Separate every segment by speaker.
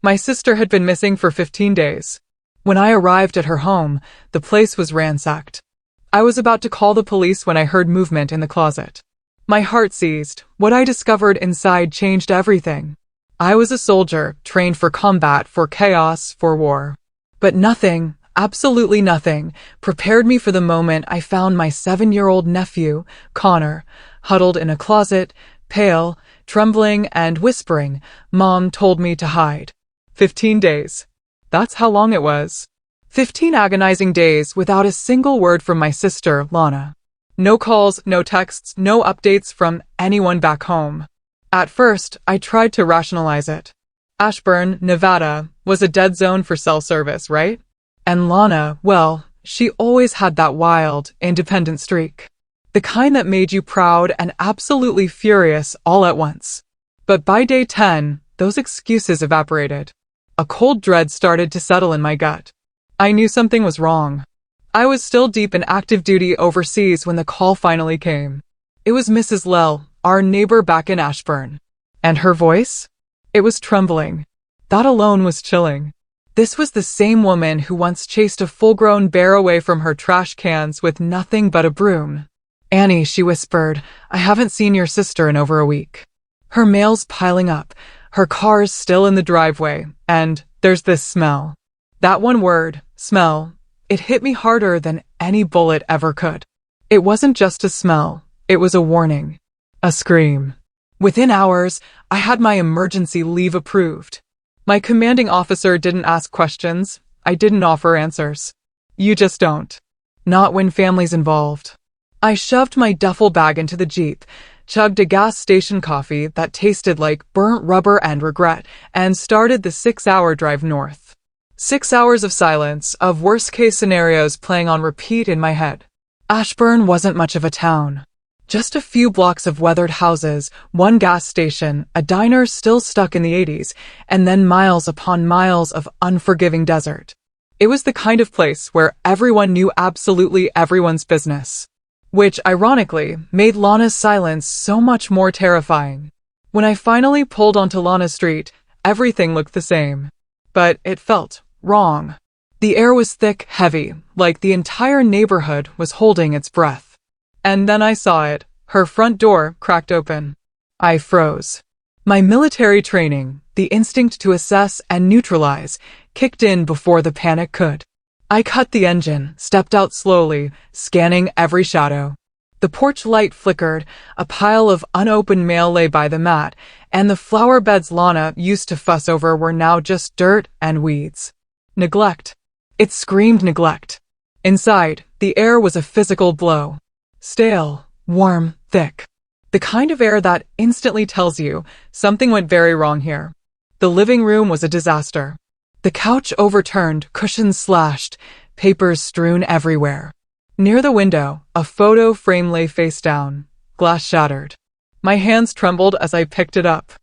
Speaker 1: My sister had been missing for 15 days. When I arrived at her home, the place was ransacked. I was about to call the police when I heard movement in the closet. My heart seized. What I discovered inside changed everything. I was a soldier, trained for combat, for chaos, for war. But nothing, absolutely nothing, prepared me for the moment I found my 7-year-old nephew, Connor, huddled in a closet, pale, trembling, and whispering, "Mom told me to hide." 15 days. That's how long it was. 15 agonizing days without a single word from my sister, Lana. No calls, no texts, no updates from anyone back home. At first, I tried to rationalize it. Ashburn, Nevada, was a dead zone for cell service, right? And Lana, well, she always had that wild, independent streak. The kind that made you proud and absolutely furious all at once. But by day 10, those excuses evaporated. A cold dread started to settle in my gut. I knew something was wrong. I was still deep in active duty overseas when the call finally came. It was Mrs. Lell, our neighbor back in Ashburn. And her voice? It was trembling. That alone was chilling. This was the same woman who once chased a full-grown bear away from her trash cans with nothing but a broom. "Annie," she whispered, "I haven't seen your sister in over a week. Her mail's piling up, her car's still in the driveway, and there's this smell." That one word, smell, it hit me harder than any bullet ever could. It wasn't just a smell, it was a warning. A scream. Within hours, I had my emergency leave approved. My commanding officer didn't ask questions. I didn't offer answers. You just don't. Not when family's involved. I shoved my duffel bag into the Jeep, chugged a gas station coffee that tasted like burnt rubber and regret, and started the 6-hour drive north. 6 hours of silence, of worst-case scenarios playing on repeat in my head. Ashburn wasn't much of a town. Just a few blocks of weathered houses, one gas station, a diner still stuck in the 80s, and then miles upon miles of unforgiving desert. It was the kind of place where everyone knew absolutely everyone's business. Which, ironically, made Lana's silence so much more terrifying. When I finally pulled onto Lana Street, everything looked the same. But it felt wrong. The air was thick, heavy, like the entire neighborhood was holding its breath. And then I saw it. Her front door cracked open. I froze. My military training, the instinct to assess and neutralize, kicked in before the panic could. I cut the engine, stepped out slowly, scanning every shadow. The porch light flickered, a pile of unopened mail lay by the mat, and the flower beds Lana used to fuss over were now just dirt and weeds. Neglect. It screamed neglect. Inside, the air was a physical blow. Stale, warm, thick. The kind of air that instantly tells you something went very wrong here. The living room was a disaster. The couch overturned, cushions slashed, papers strewn everywhere. Near the window, a photo frame lay face down, glass shattered. My hands trembled as I picked it up.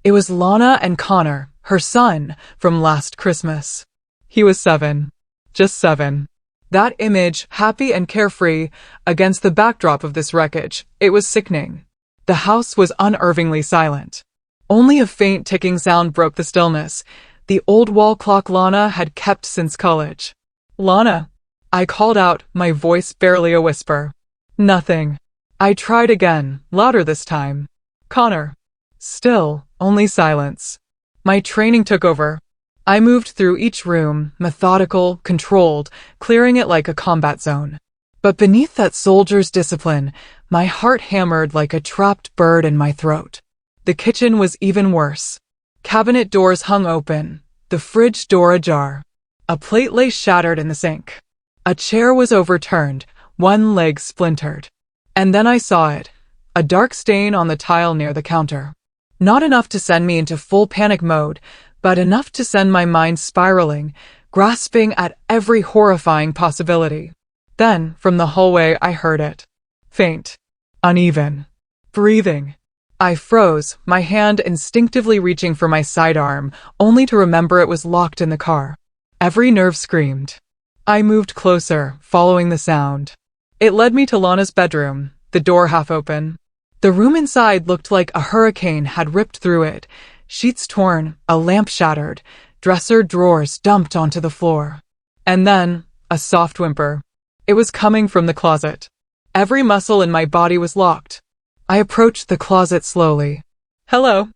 Speaker 1: It was Lana and Connor, her son, from last Christmas. He was 7. Just 7. That image, happy and carefree, against the backdrop of this wreckage, it was sickening. The house was unnervingly silent. Only a faint ticking sound broke the stillness, the old wall clock Lana had kept since college. "Lana," I called out, my voice barely a whisper. Nothing. I tried again, louder this time. "Connor." Still, only silence. My training took over. I moved through each room, methodical, controlled, clearing it like a combat zone. But beneath that soldier's discipline, my heart hammered like a trapped bird in my throat. The kitchen was even worse. Cabinet doors hung open, the fridge door ajar. A plate lay shattered in the sink. A chair was overturned, one leg splintered. And then I saw it, a dark stain on the tile near the counter. Not enough to send me into full panic mode, but enough to send my mind spiraling, grasping at every horrifying possibility. Then, from the hallway, I heard it. Faint. Uneven. Breathing. I froze, my hand instinctively reaching for my sidearm, only to remember it was locked in the car. Every nerve screamed. I moved closer, following the sound. It led me to Lana's bedroom, the door half open. The room inside looked like a hurricane had ripped through it. Sheets torn, a lamp shattered, dresser drawers dumped onto the floor. And then, a soft whimper. It was coming from the closet. Every muscle in my body was locked. I approached the closet slowly. Hello.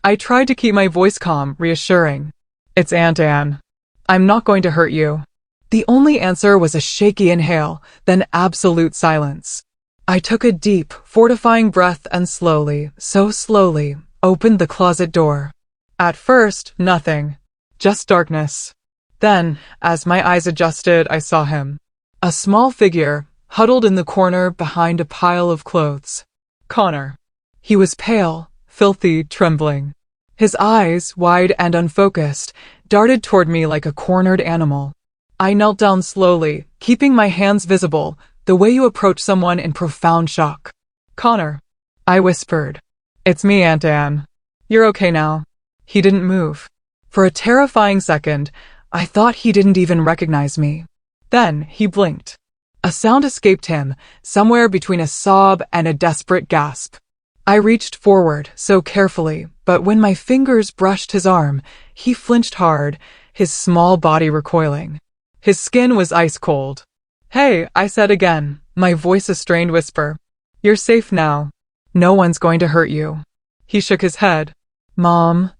Speaker 1: I tried to keep my voice calm, reassuring. It's Aunt Anne. I'm not going to hurt you. The only answer was a shaky inhale, then absolute silence. I took a deep, fortifying breath and slowly, so slowly, opened the closet door. At first, nothing. Just darkness. Then, as my eyes adjusted, I saw him. A small figure, huddled in the corner behind a pile of clothes. Connor. He was pale, filthy, trembling. His eyes, wide and unfocused, darted toward me like a cornered animal. I knelt down slowly, keeping my hands visible, the way you approach someone in profound shock. Connor. I whispered. It's me, Aunt Anne. You're okay now. He didn't move. For a terrifying second, I thought he didn't even recognize me. Then he blinked. A sound escaped him, somewhere between a sob and a desperate gasp. I reached forward, so carefully, but when my fingers brushed his arm, he flinched hard, his small body recoiling. His skin was ice cold. Hey, I said again, my voice a strained whisper. You're safe now. No one's going to hurt you. He shook his head. Mom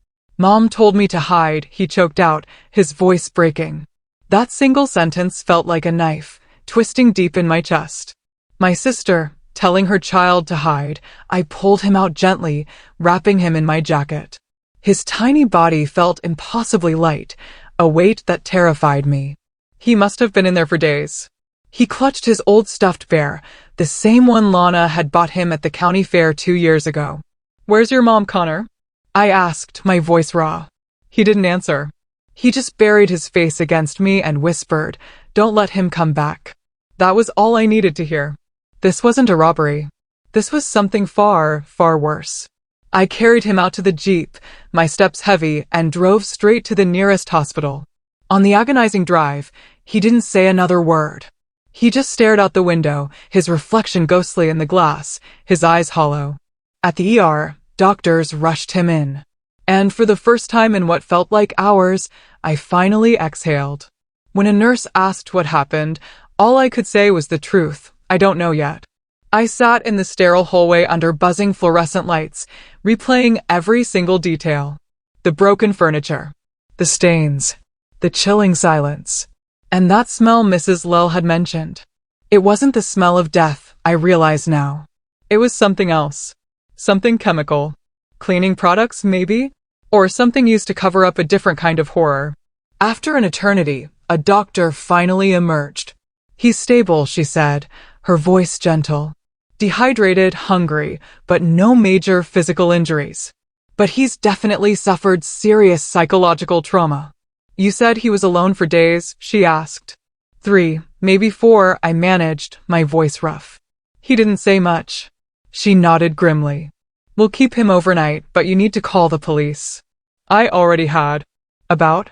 Speaker 1: told me to hide, he choked out, his voice breaking. That single sentence felt like a knife, twisting deep in my chest. My sister, telling her child to hide, I pulled him out gently, wrapping him in my jacket. His tiny body felt impossibly light, a weight that terrified me. He must have been in there for days. He clutched his old stuffed bear, the same one Lana had bought him at the county fair 2 years ago. Where's your mom, Connor? I asked, my voice raw. He didn't answer. He just buried his face against me and whispered, "Don't let him come back." That was all I needed to hear. This wasn't a robbery. This was something far, far worse. I carried him out to the Jeep, my steps heavy, and drove straight to the nearest hospital. On the agonizing drive, he didn't say another word. He just stared out the window, his reflection ghostly in the glass, his eyes hollow. At the ER, doctors rushed him in. And for the first time in what felt like hours, I finally exhaled. When a nurse asked what happened, all I could say was the truth. I don't know yet. I sat in the sterile hallway under buzzing fluorescent lights, replaying every single detail. The broken furniture, the stains, the chilling silence, and that smell Mrs. Lell had mentioned. It wasn't the smell of death, I realize now. It was something else. Something chemical. Cleaning products, maybe? Or something used to cover up a different kind of horror. After an eternity, a doctor finally emerged. He's stable, she said, her voice gentle. Dehydrated, hungry, but no major physical injuries. But he's definitely suffered serious psychological trauma. You said he was alone for days, she asked. 3, maybe 4, I managed, my voice rough. He didn't say much. She nodded grimly. We'll keep him overnight, but you need to call the police. I already had. About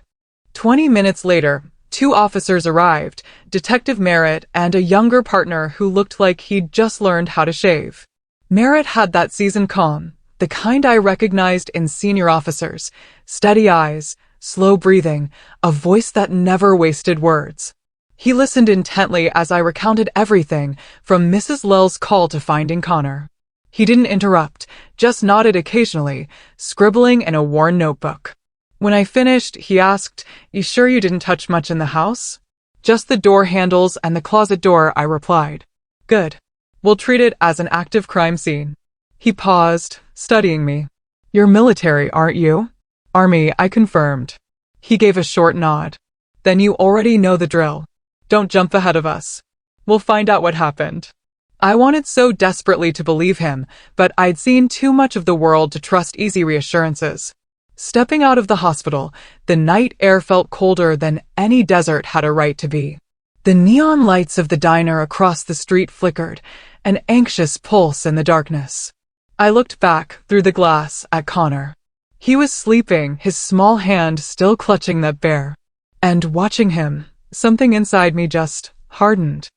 Speaker 1: 20 minutes later, 2 officers arrived, Detective Merritt and a younger partner who looked like he'd just learned how to shave. Merritt had that seasoned calm, the kind I recognized in senior officers, steady eyes, slow breathing, a voice that never wasted words. He listened intently as I recounted everything, from Mrs. Lell's call to finding Connor. He didn't interrupt, just nodded occasionally, scribbling in a worn notebook. When I finished, he asked, "You sure you didn't touch much in the house?" "Just the door handles and the closet door," I replied. "Good. We'll treat it as an active crime scene." He paused, studying me. "You're military, aren't you?" "Army," I confirmed. He gave a short nod. "Then you already know the drill. Don't jump ahead of us. We'll find out what happened." I wanted so desperately to believe him, but I'd seen too much of the world to trust easy reassurances. Stepping out of the hospital, the night air felt colder than any desert had a right to be. The neon lights of the diner across the street flickered, an anxious pulse in the darkness. I looked back, through the glass, at Connor. He was sleeping, his small hand still clutching that bear. And watching him, something inside me just hardened.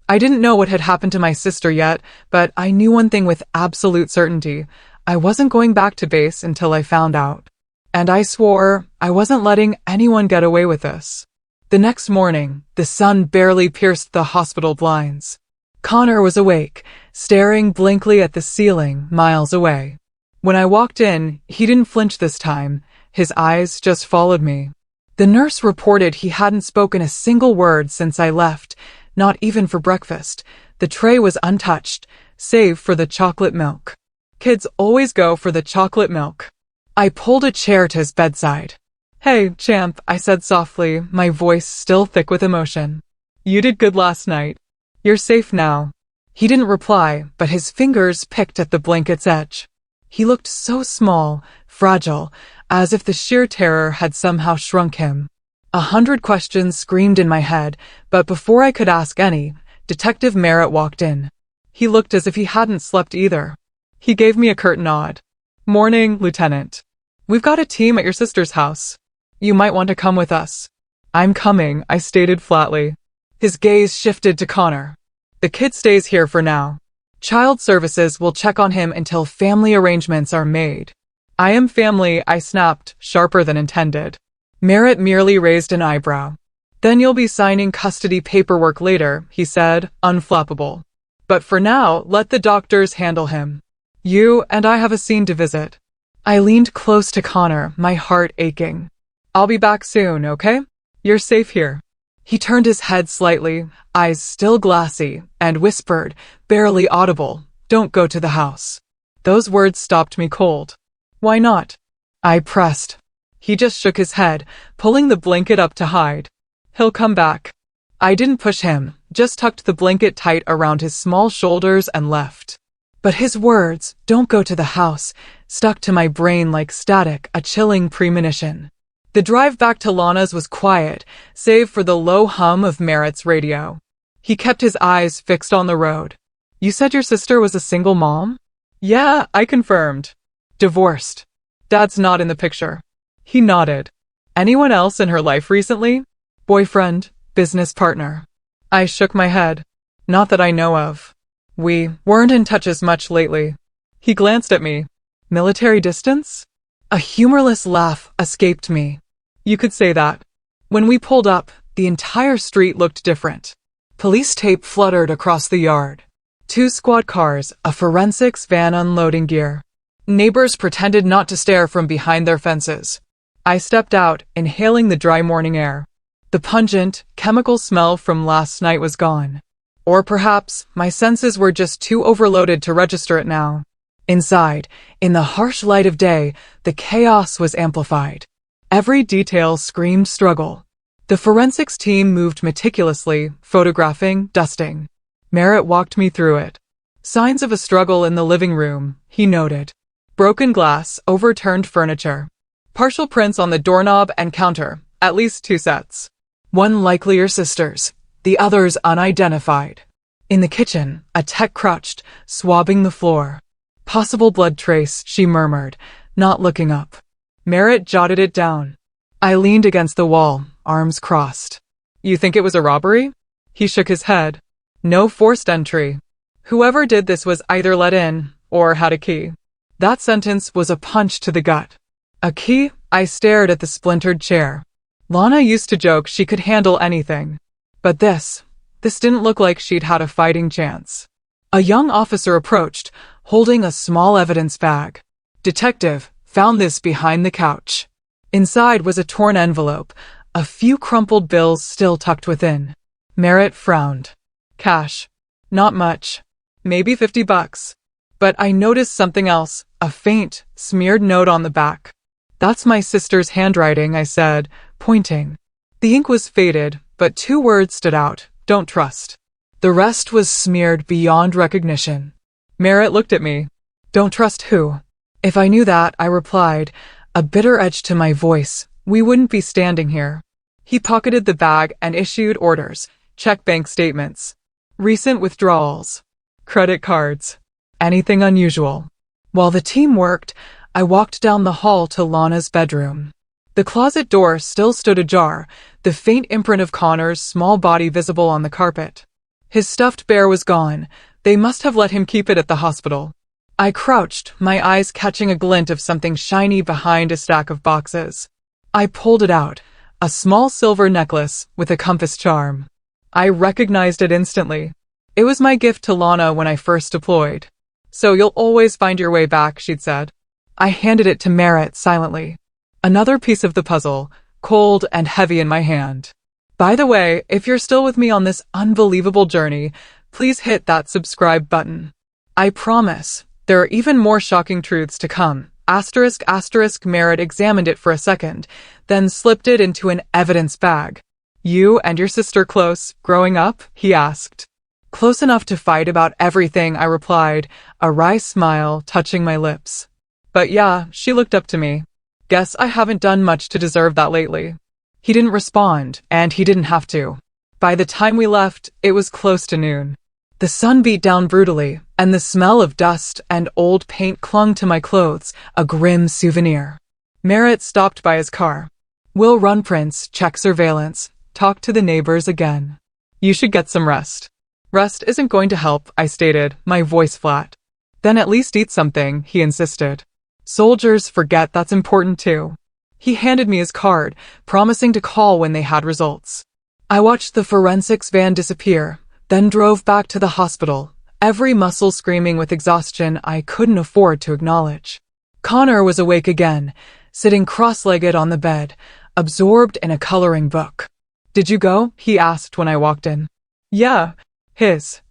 Speaker 1: I didn't know what had happened to my sister yet, but I knew one thing with absolute certainty. I wasn't going back to base until I found out. And I swore I wasn't letting anyone get away with this. The next morning, the sun barely pierced the hospital blinds. Connor was awake, staring blankly at the ceiling miles away. When I walked in, he didn't flinch this time. His eyes just followed me. The nurse reported he hadn't spoken a single word since I left, not even for breakfast. The tray was untouched, save for the chocolate milk. Kids always go for the chocolate milk. I pulled a chair to his bedside. "Hey, champ," I said softly, my voice still thick with emotion. "You did good last night. You're safe now." He didn't reply, but his fingers picked at the blanket's edge. He looked so small, fragile, as if the sheer terror had somehow shrunk him. 100 questions screamed in my head, but before I could ask any, Detective Merritt walked in. He looked as if he hadn't slept either. He gave me a curt nod. "Morning, Lieutenant. We've got a team at your sister's house. You might want to come with us." "I'm coming," I stated flatly. His gaze shifted to Connor. "The kid stays here for now. Child Services will check on him until family arrangements are made." "I am family," I snapped, sharper than intended. Merritt merely raised an eyebrow. "Then you'll be signing custody paperwork later," he said, unflappable. "But for now, let the doctors handle him. You and I have a scene to visit." I leaned close to Connor, my heart aching. "I'll be back soon, okay? You're safe here." He turned his head slightly, eyes still glassy, and whispered, barely audible, "Don't go to the house." Those words stopped me cold. "Why not?" I pressed. He just shook his head, pulling the blanket up to hide. "He'll come back." I didn't push him, just tucked the blanket tight around his small shoulders and left. But his words, "Don't go to the house," stuck to my brain like static, a chilling premonition. The drive back to Lana's was quiet, save for the low hum of Merritt's radio. He kept his eyes fixed on the road. "You said your sister was a single mom?" "Yeah," I confirmed. "Divorced. Dad's not in the picture." He nodded. "Anyone else in her life recently?" "Boyfriend, business partner." I shook my head. "Not that I know of. We weren't in touch as much lately." He glanced at me. "Military distance?" A humorless laugh escaped me. "You could say that." When we pulled up, the entire street looked different. Police tape fluttered across the yard. 2 squad cars, a forensics van unloading gear. Neighbors pretended not to stare from behind their fences. I stepped out, inhaling the dry morning air. The pungent, chemical smell from last night was gone. Or perhaps my senses were just too overloaded to register it now. Inside, in the harsh light of day, the chaos was amplified. Every detail screamed struggle. The forensics team moved meticulously, photographing, dusting. Merritt walked me through it. "Signs of a struggle in the living room," he noted. "Broken glass, overturned furniture. Partial prints on the doorknob and counter, at least 2 sets. One likely your sister's, the others unidentified." In the kitchen, a tech crouched, swabbing the floor. "Possible blood trace," she murmured, not looking up. Merritt jotted it down. I leaned against the wall, arms crossed. "You think it was a robbery?" He shook his head. "No forced entry. Whoever did this was either let in, or had a key." That sentence was a punch to the gut. "A key?" I stared at the splintered chair. Lana used to joke she could handle anything. But this didn't look like she'd had a fighting chance. A young officer approached, holding a small evidence bag. "Detective, found this behind the couch." Inside was a torn envelope, a few crumpled bills still tucked within. Merritt frowned. "Cash. Not much. Maybe $50. But I noticed something else, a faint, smeared note on the back." "That's my sister's handwriting," I said, pointing. The ink was faded, but 2 words stood out: "Don't trust." The rest was smeared beyond recognition. Merritt looked at me. "Don't trust who?" If I knew that, I replied, a bitter edge to my voice, we wouldn't be standing here. He pocketed the bag and issued orders, check bank statements, recent withdrawals, credit cards, anything unusual. While the team worked, I walked down the hall to Lana's bedroom. The closet door still stood ajar, the faint imprint of Connor's small body visible on the carpet. His stuffed bear was gone. They must have let him keep it at the hospital. I crouched, my eyes catching a glint of something shiny behind a stack of boxes. I pulled it out, a small silver necklace with a compass charm. I recognized it instantly. It was my gift to Lana when I first deployed. So you'll always find your way back, she'd said. I handed it to Merritt silently. Another piece of the puzzle, cold and heavy in my hand. By the way, if you're still with me on this unbelievable journey, please hit that subscribe button. I promise, there are even more shocking truths to come. **** Merritt examined it for a second, then slipped it into an evidence bag. You and your sister close, growing up? He asked. Close enough to fight about everything, I replied, a wry smile touching my lips. But yeah, she looked up to me. Guess I haven't done much to deserve that lately. He didn't respond, and he didn't have to. By the time we left, it was close to noon. The sun beat down brutally, and the smell of dust and old paint clung to my clothes, a grim souvenir. Merritt stopped by his car. We'll run prints, check surveillance, talk to the neighbors again. You should get some rest. Rest isn't going to help, I stated, my voice flat. Then at least eat something, he insisted. Soldiers forget that's important too. He handed me his card, promising to call when they had results. I watched the forensics van disappear, then drove back to the hospital, every muscle screaming with exhaustion I couldn't afford to acknowledge. Connor was awake again, sitting cross-legged on the bed, absorbed in a coloring book. Did you go? He asked when I walked in. Yeah. His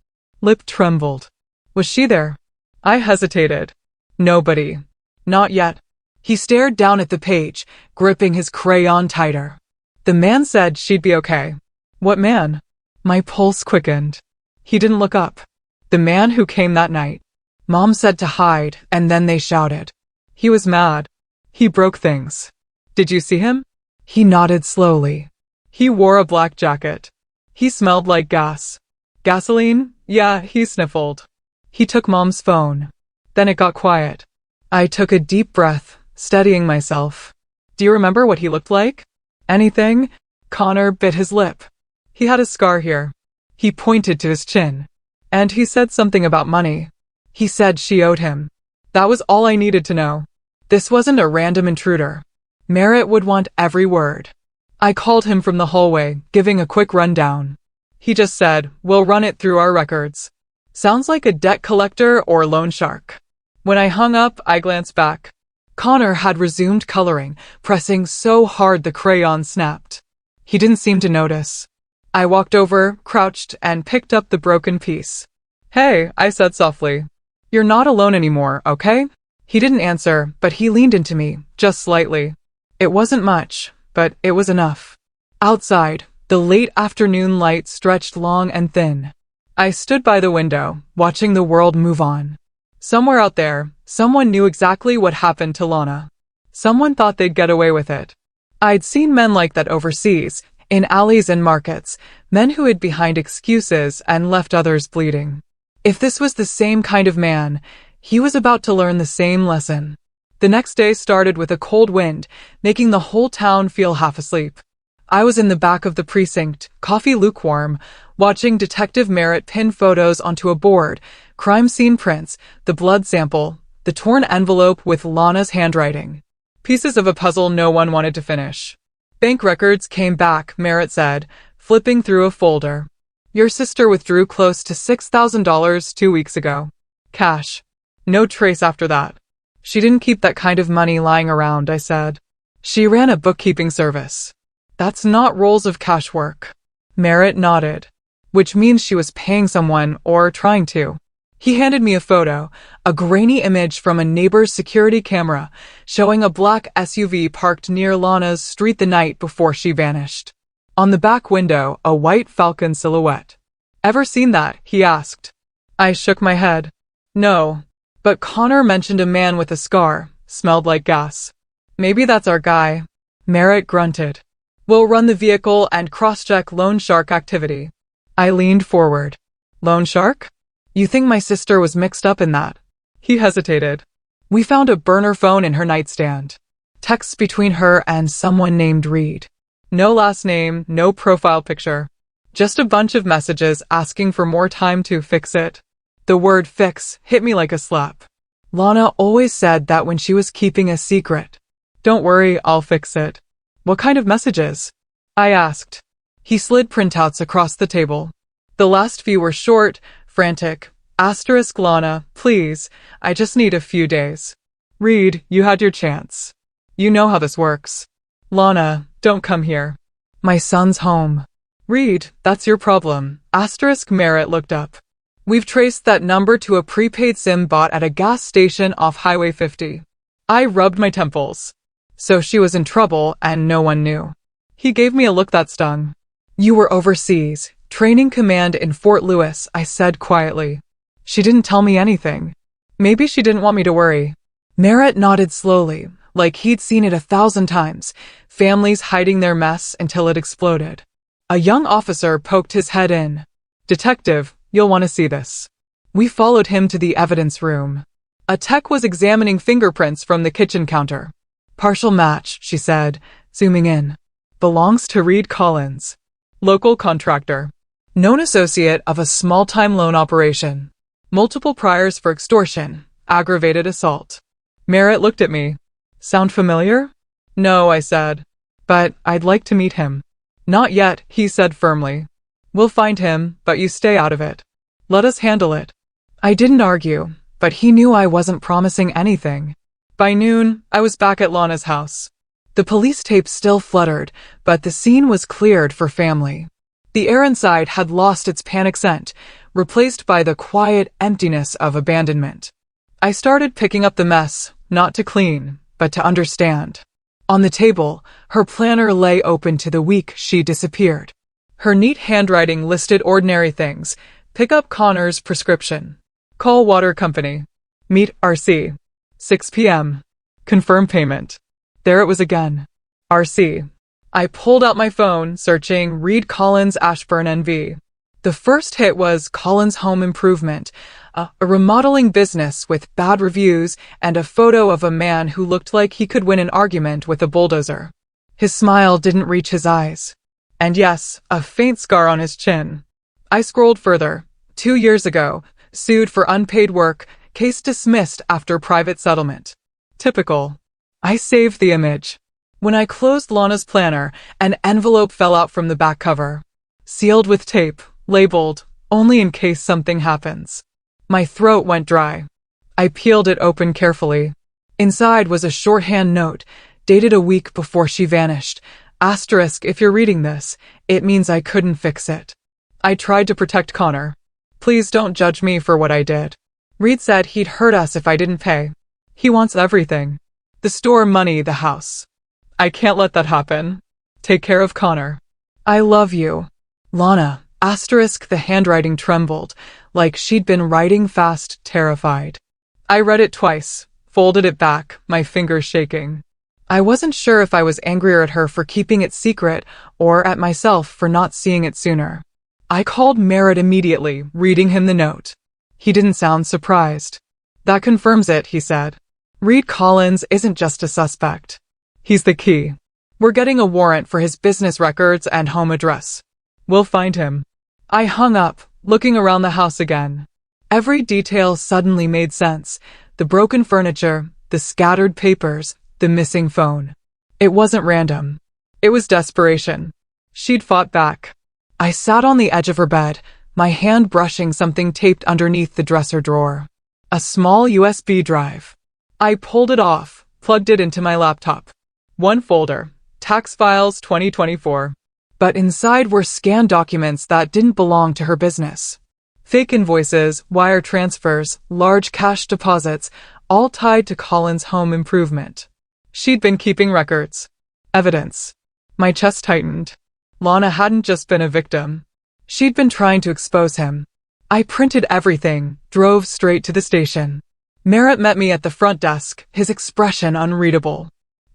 Speaker 1: lip trembled. Was she there? I hesitated. Nobody. Not yet. He stared down at the page, gripping his crayon tighter. The man said she'd be okay. What man? My pulse quickened. He didn't look up. The man who came that night. Mom said to hide, and then they shouted. He was mad. He broke things. Did you see him? He nodded slowly. He wore a black jacket. He smelled like gas. Gasoline? Yeah, he sniffled. He took Mom's phone. Then it got quiet. I took a deep breath, steadying myself. Do you remember what he looked like? Anything? Connor bit his lip. He had a scar here. He pointed to his chin. And he said something about money. He said she owed him. That was all I needed to know. This wasn't a random intruder. Merritt would want every word. I called him from the hallway, giving a quick rundown. He just said, we'll run it through our records. Sounds like a debt collector or loan shark. When I hung up, I glanced back. Connor had resumed coloring, pressing so hard the crayon snapped. He didn't seem to notice. I walked over, crouched, and picked up the broken piece. Hey, I said softly. You're not alone anymore, okay? He didn't answer, but he leaned into me, just slightly. It wasn't much, but it was enough. Outside, the late afternoon light stretched long and thin. I stood by the window, watching the world move on. Somewhere out there, someone knew exactly what happened to Lana. Someone thought they'd get away with it. I'd seen men like that overseas, in alleys and markets, men who hid behind excuses and left others bleeding. If this was the same kind of man, he was about to learn the same lesson. The next day started with a cold wind, making the whole town feel half asleep. I was in the back of the precinct, coffee lukewarm, watching Detective Merritt pin photos onto a board, crime scene prints, the blood sample, the torn envelope with Lana's handwriting. Pieces of a puzzle no one wanted to finish. Bank records came back, Merritt said, flipping through a folder. Your sister withdrew close to $6,000 2 weeks ago. Cash. No trace after that. She didn't keep that kind of money lying around, I said. She ran a bookkeeping service. That's not rolls of cash work. Merritt nodded. Which means she was paying someone or trying to. He handed me a photo, a grainy image from a neighbor's security camera, showing a black SUV parked near Lana's street the night before she vanished. On the back window, a white Falcon silhouette. Ever seen that? He asked. I shook my head. No. But Connor mentioned a man with a scar, smelled like gas. Maybe that's our guy. Merritt grunted. We'll run the vehicle and cross-check loan shark activity. I leaned forward. Loan shark? You think my sister was mixed up in that? He hesitated. We found a burner phone in her nightstand. Texts between her and someone named Reed. No last name, no profile picture. Just a bunch of messages asking for more time to fix it. The word fix hit me like a slap. Lana always said that when she was keeping a secret. Don't worry, I'll fix it. What kind of messages? I asked. He slid printouts across the table. The last few were short, frantic. Asterisk Lana, please, I just need a few days. Reed, you had your chance. You know how this works. Lana, don't come here. My son's home. Reed, that's your problem. Asterisk Merritt looked up. We've traced that number to a prepaid SIM bought at a gas station off Highway 50. I rubbed my temples. So she was in trouble and no one knew. He gave me a look that stung. You were overseas, training command in Fort Lewis, I said quietly. She didn't tell me anything. Maybe she didn't want me to worry. Merritt nodded slowly, like he'd seen it 1,000 times, families hiding their mess until it exploded. A young officer poked his head in. Detective, you'll want to see this. We followed him to the evidence room. A tech was examining fingerprints from the kitchen counter. Partial match, she said, zooming in. Belongs to Reed Collins. Local contractor. Known associate of a small-time loan operation. Multiple priors for extortion, aggravated assault. Merritt looked at me. Sound familiar? No, I said. But I'd like to meet him. Not yet, he said firmly. We'll find him, but you stay out of it. Let us handle it. I didn't argue, but he knew I wasn't promising anything. By noon, I was back at Lana's house. The police tape still fluttered, but the scene was cleared for family. The air inside had lost its panic scent, replaced by the quiet emptiness of abandonment. I started picking up the mess, not to clean, but to understand. On the table, her planner lay open to the week she disappeared. Her neat handwriting listed ordinary things. Pick up Connor's prescription. Call water company. Meet RC. 6 p.m. Confirm payment. There it was again. RC. I pulled out my phone, searching Reed Collins Ashburn NV. The first hit was Collins Home Improvement, a remodeling business with bad reviews and a photo of a man who looked like he could win an argument with a bulldozer. His smile didn't reach his eyes. And yes, a faint scar on his chin. I scrolled further. 2 years ago, sued for unpaid work, case dismissed after private settlement. Typical. I saved the image. When I closed Lana's planner, an envelope fell out from the back cover. Sealed with tape, labeled, only in case something happens. My throat went dry. I peeled it open carefully. Inside was a shorthand note, dated a week before she vanished. Asterisk, if you're reading this, it means I couldn't fix it. I tried to protect Connor. Please don't judge me for what I did. Reed said he'd hurt us if I didn't pay. He wants everything. The store, money, the house. I can't let that happen. Take care of Connor. I love you. Lana. Asterisk, the handwriting trembled, like she'd been writing fast, terrified. I read it twice, folded it back, my fingers shaking. I wasn't sure if I was angrier at her for keeping it secret or at myself for not seeing it sooner. I called Merritt immediately, reading him the note. He didn't sound surprised. That confirms it, he said. Reed Collins isn't just a suspect. He's the key. We're getting a warrant for his business records and home address. We'll find him. I hung up, looking around the house again. Every detail suddenly made sense. The broken furniture, the scattered papers, the missing phone. It wasn't random. It was desperation. She'd fought back. I sat on the edge of her bed, my hand brushing something taped underneath the dresser drawer. A small USB drive. I pulled it off, plugged it into my laptop. One folder, Tax Files 2024. But inside were scanned documents that didn't belong to her business. Fake invoices, wire transfers, large cash deposits, all tied to Collins' home improvement. She'd been keeping records. Evidence. My chest tightened. Lana hadn't just been a victim. She'd been trying to expose him. I printed everything, drove straight to the station. Merritt met me at the front desk, his expression unreadable.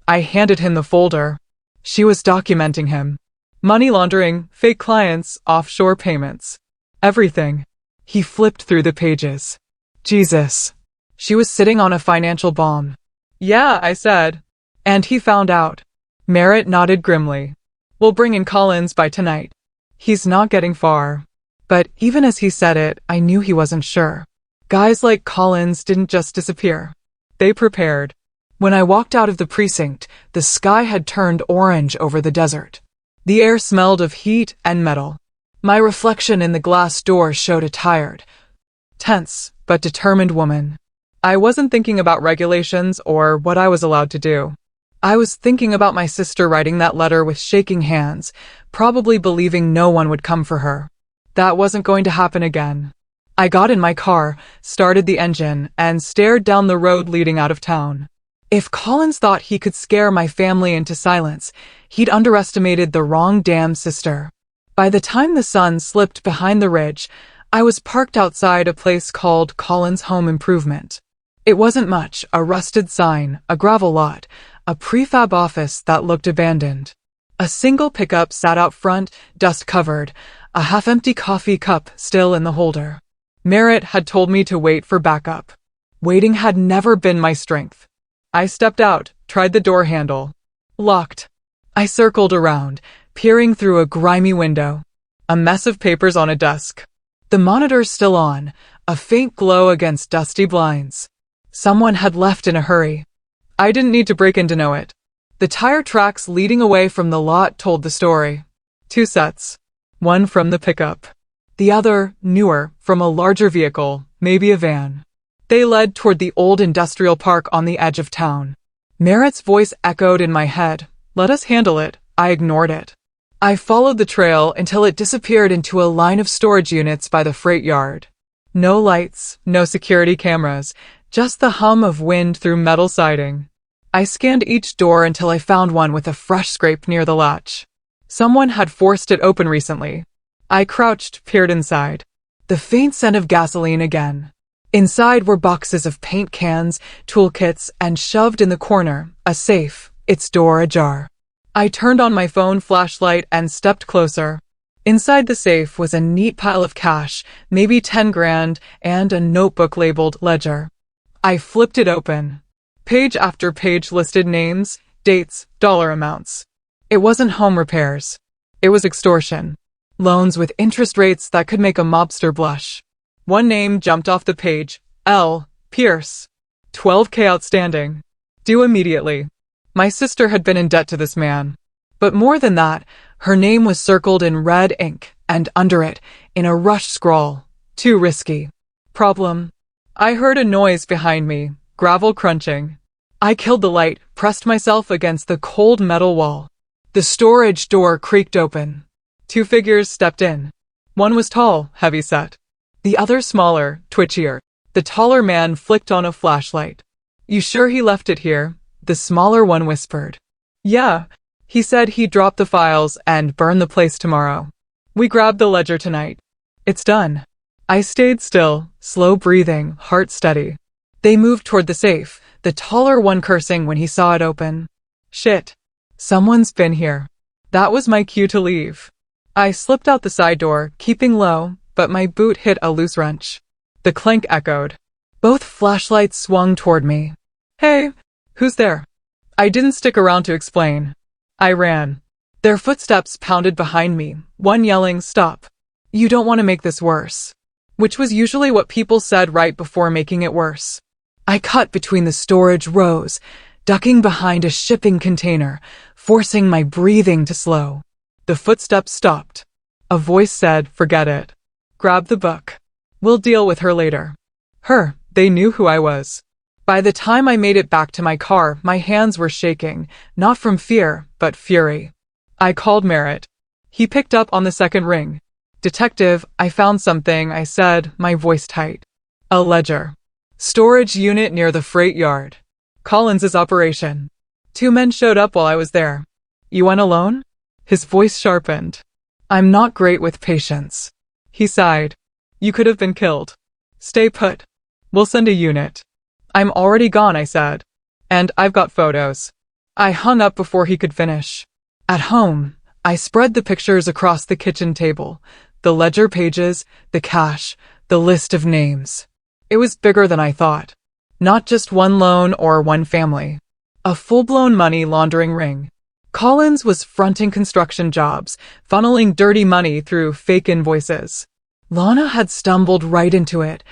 Speaker 1: I handed him the folder. She was documenting him. Money laundering, fake clients, offshore payments. Everything. He flipped through the pages. Jesus. She was sitting on a financial bomb. Yeah, I said. And he found out. Merritt nodded grimly. We'll bring in Collins by tonight. He's not getting far. But even as he said it, I knew he wasn't sure. Guys like Collins didn't just disappear. They prepared. When I walked out of the precinct, the sky had turned orange over the desert. The air smelled of heat and metal. My reflection in the glass door showed a tired, tense, but determined woman. I wasn't thinking about regulations or what I was allowed to do. I was thinking about my sister writing that letter with shaking hands, probably believing no one would come for her. That wasn't going to happen again. I got in my car, started the engine, and stared down the road leading out of town. If Collins thought he could scare my family into silence, he'd underestimated the wrong damn sister. By the time the sun slipped behind the ridge, I was parked outside a place called Collins Home Improvement. It wasn't much, a rusted sign, a gravel lot, a prefab office that looked abandoned. A single pickup sat out front, dust-covered, a half-empty coffee cup still in the holder. Merritt had told me to wait for backup. Waiting had never been my strength. I stepped out, tried the door handle. Locked. I circled around, peering through a grimy window. A mess of papers on a desk. The monitor still on, a faint glow against dusty blinds. Someone had left in a hurry. I didn't need to break in to know it. The tire tracks leading away from the lot told the story. 2 sets. One from the pickup. The other, newer, from a larger vehicle, maybe a van. They led toward the old industrial park on the edge of town. Merritt's voice echoed in my head. Let us handle it. I ignored it. I followed the trail until it disappeared into a line of storage units by the freight yard. No lights, no security cameras, just the hum of wind through metal siding. I scanned each door until I found one with a fresh scrape near the latch. Someone had forced it open recently. I crouched, peered inside. The faint scent of gasoline again. Inside were boxes of paint cans, toolkits, and shoved in the corner, a safe, its door ajar. I turned on my phone flashlight and stepped closer. Inside the safe was a neat pile of cash, maybe 10 grand, and a notebook labeled ledger. I flipped it open. Page after page listed names, dates, dollar amounts. It wasn't home repairs. It was extortion. Loans with interest rates that could make a mobster blush. One name jumped off the page. L. Pierce. 12K outstanding. Due immediately. My sister had been in debt to this man. But more than that, her name was circled in red ink, and under it, in a rushed scrawl. Too risky. Problem. I heard a noise behind me, gravel crunching. I killed the light, pressed myself against the cold metal wall. The storage door creaked open. 2 figures stepped in. One was tall, heavy-set. The other smaller, twitchier. The taller man flicked on a flashlight. You sure he left it here? The smaller one whispered. Yeah. He said he'd drop the files and burn the place tomorrow. We grabbed the ledger tonight. It's done. I stayed still, slow breathing, heart steady. They moved toward the safe, the taller one cursing when he saw it open. Shit. Someone's been here. That was my cue to leave. I slipped out the side door, keeping low, but my boot hit a loose wrench. The clink echoed. Both flashlights swung toward me. Hey, who's there? I didn't stick around to explain. I ran. Their footsteps pounded behind me, one yelling, "Stop. You don't want to make this worse." Which was usually what people said right before making it worse. I cut between the storage rows, ducking behind a shipping container, forcing my breathing to slow. The footsteps stopped. A voice said, "Forget it. Grab the book. We'll deal with her later." Her, they knew who I was. By the time I made it back to my car, my hands were shaking, not from fear, but fury. I called Merritt. He picked up on the second ring. "Detective, I found something," I said, my voice tight. "A ledger. Storage unit near the freight yard. Collins's operation. 2 men showed up while I was there." "You went alone?" His voice sharpened. "I'm not great with patience." He sighed. "You could have been killed. Stay put. We'll send a unit." "I'm already gone," I said. "And I've got photos." I hung up before he could finish. At home, I spread the pictures across the kitchen table. The ledger pages, the cash, the list of names. It was bigger than I thought. Not just one loan or one family. A full-blown money laundering ring. Collins was fronting construction jobs, funneling dirty money through fake invoices. Lana had stumbled right into it,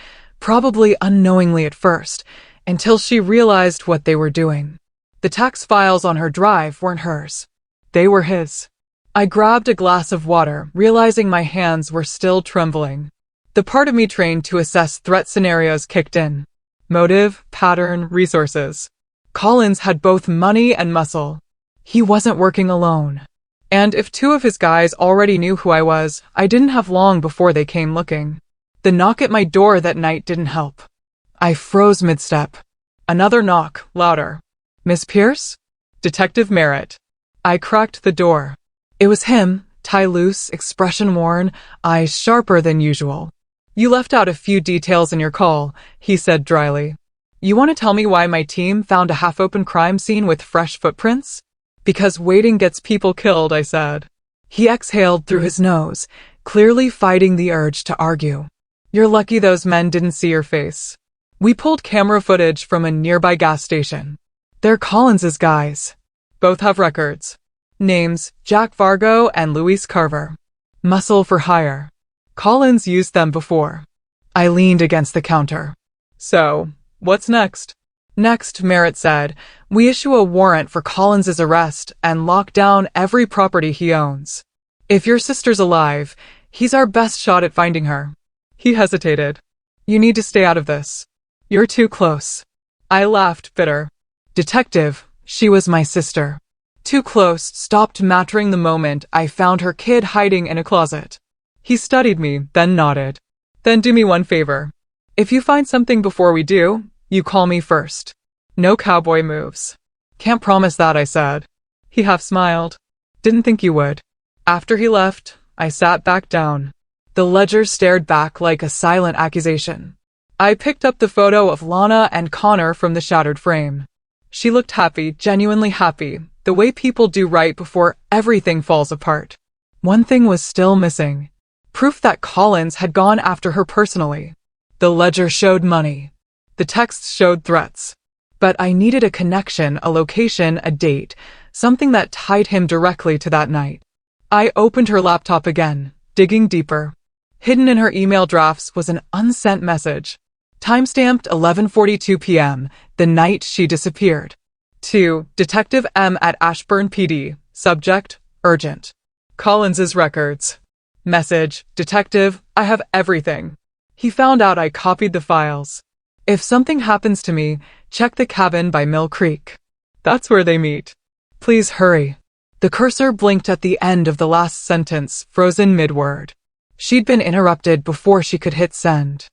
Speaker 1: probably unknowingly at first, until she realized what they were doing. The tax files on her drive weren't hers. They were his. I grabbed a glass of water, realizing my hands were still trembling. The part of me trained to assess threat scenarios kicked in. Motive, pattern, resources. Collins had both money and muscle. He wasn't working alone. And if two of his guys already knew who I was, I didn't have long before they came looking. The knock at my door that night didn't help. I froze mid-step. Another knock, louder. Miss Pierce? Detective Merritt. I cracked the door. It was him, tie loose, expression worn, eyes sharper than usual. You left out a few details in your call, he said dryly. You want to tell me why my team found a half-open crime scene with fresh footprints? Because waiting gets people killed, I said. He exhaled through his nose, clearly fighting the urge to argue. You're lucky those men didn't see your face. We pulled camera footage from a nearby gas station. They're Collins's guys. Both have records. Names, Jack Vargo and Luis Carver. Muscle for hire. Collins used them before. I leaned against the counter. So, what's next? Next, Merritt said, we issue a warrant for Collins's arrest and lock down every property he owns. If your sister's alive, he's our best shot at finding her. He hesitated. You need to stay out of this. You're too close. I laughed, bitter. Detective, she was my sister. Too close stopped mattering the moment I found her kid hiding in a closet. He studied me, then nodded. Then do me one favor. If you find something before we do, you call me first. No cowboy moves. Can't promise that, I said. He half smiled. Didn't think you would. After he left, I sat back down. The ledger stared back like a silent accusation. I picked up the photo of Lana and Connor from the shattered frame. She looked happy, genuinely happy, the way people do right before everything falls apart. One thing was still missing. Proof that Collins had gone after her personally. The ledger showed money. The texts showed threats. But I needed a connection, a location, a date, something that tied him directly to that night. I opened her laptop again, digging deeper. Hidden in her email drafts was an unsent message. Timestamped 11:42 p.m., the night she disappeared. To Detective M at Ashburn PD. Subject, urgent. Collins's records. Message, Detective, I have everything. He found out I copied the files. If something happens to me, check the cabin by Mill Creek. That's where they meet. Please hurry. The cursor blinked at the end of the last sentence, frozen mid-word. She'd been interrupted before she could hit send.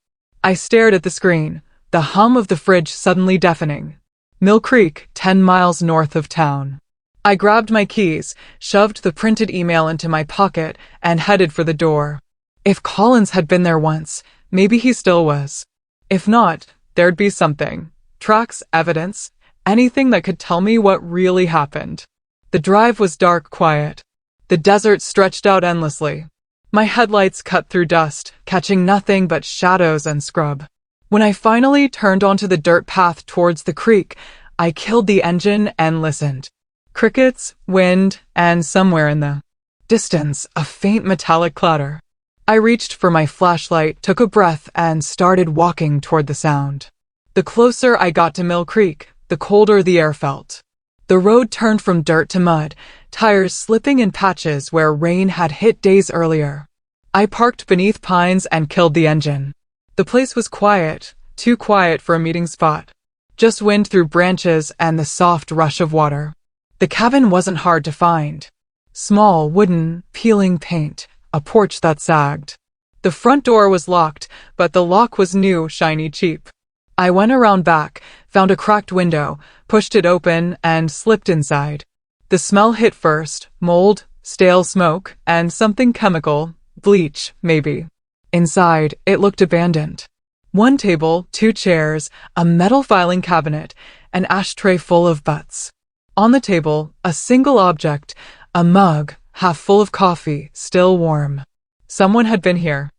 Speaker 1: I stared at the screen, the hum of the fridge suddenly deafening. Mill Creek, 10 miles north of town. I grabbed my keys, shoved the printed email into my pocket, and headed for the door. If Collins had been there once, maybe he still was. If not, there'd be something. Tracks, evidence, anything that could tell me what really happened. The drive was dark, quiet. The desert stretched out endlessly. My headlights cut through dust, catching nothing but shadows and scrub. When I finally turned onto the dirt path towards the creek, I killed the engine and listened. Crickets, wind, and somewhere in the distance, a faint metallic clatter. I reached for my flashlight, took a breath, and started walking toward the sound. The closer I got to Mill Creek, the colder the air felt. The road turned from dirt to mud, tires slipping in patches where rain had hit days earlier. I parked beneath pines and killed the engine. The place was quiet, too quiet for a meeting spot. Just wind through branches and the soft rush of water. The cabin wasn't hard to find. Small, wooden, peeling paint, a porch that sagged. The front door was locked, but the lock was new, shiny, cheap. I went around back, found a cracked window, pushed it open, and slipped inside. The smell hit first, mold, stale smoke, and something chemical, bleach, maybe. Inside, it looked abandoned. One table, 2 chairs, a metal filing cabinet, an ashtray full of butts. On the table, a single object, a mug, half full of coffee, still warm. Someone had been here.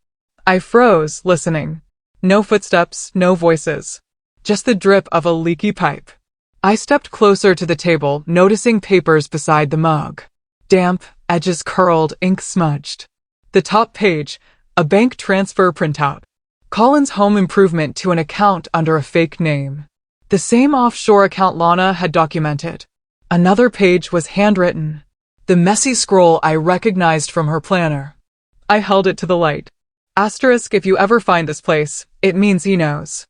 Speaker 1: I froze, listening. No footsteps, no voices. Just the drip of a leaky pipe. I stepped closer to the table, noticing papers beside the mug. Damp, edges curled, ink smudged. The top page, a bank transfer printout. Colin's home improvement to an account under a fake name. The same offshore account Lana had documented. Another page was handwritten. The messy scroll I recognized from her planner. I held it to the light. Asterisk, if you ever find this place, it means he knows.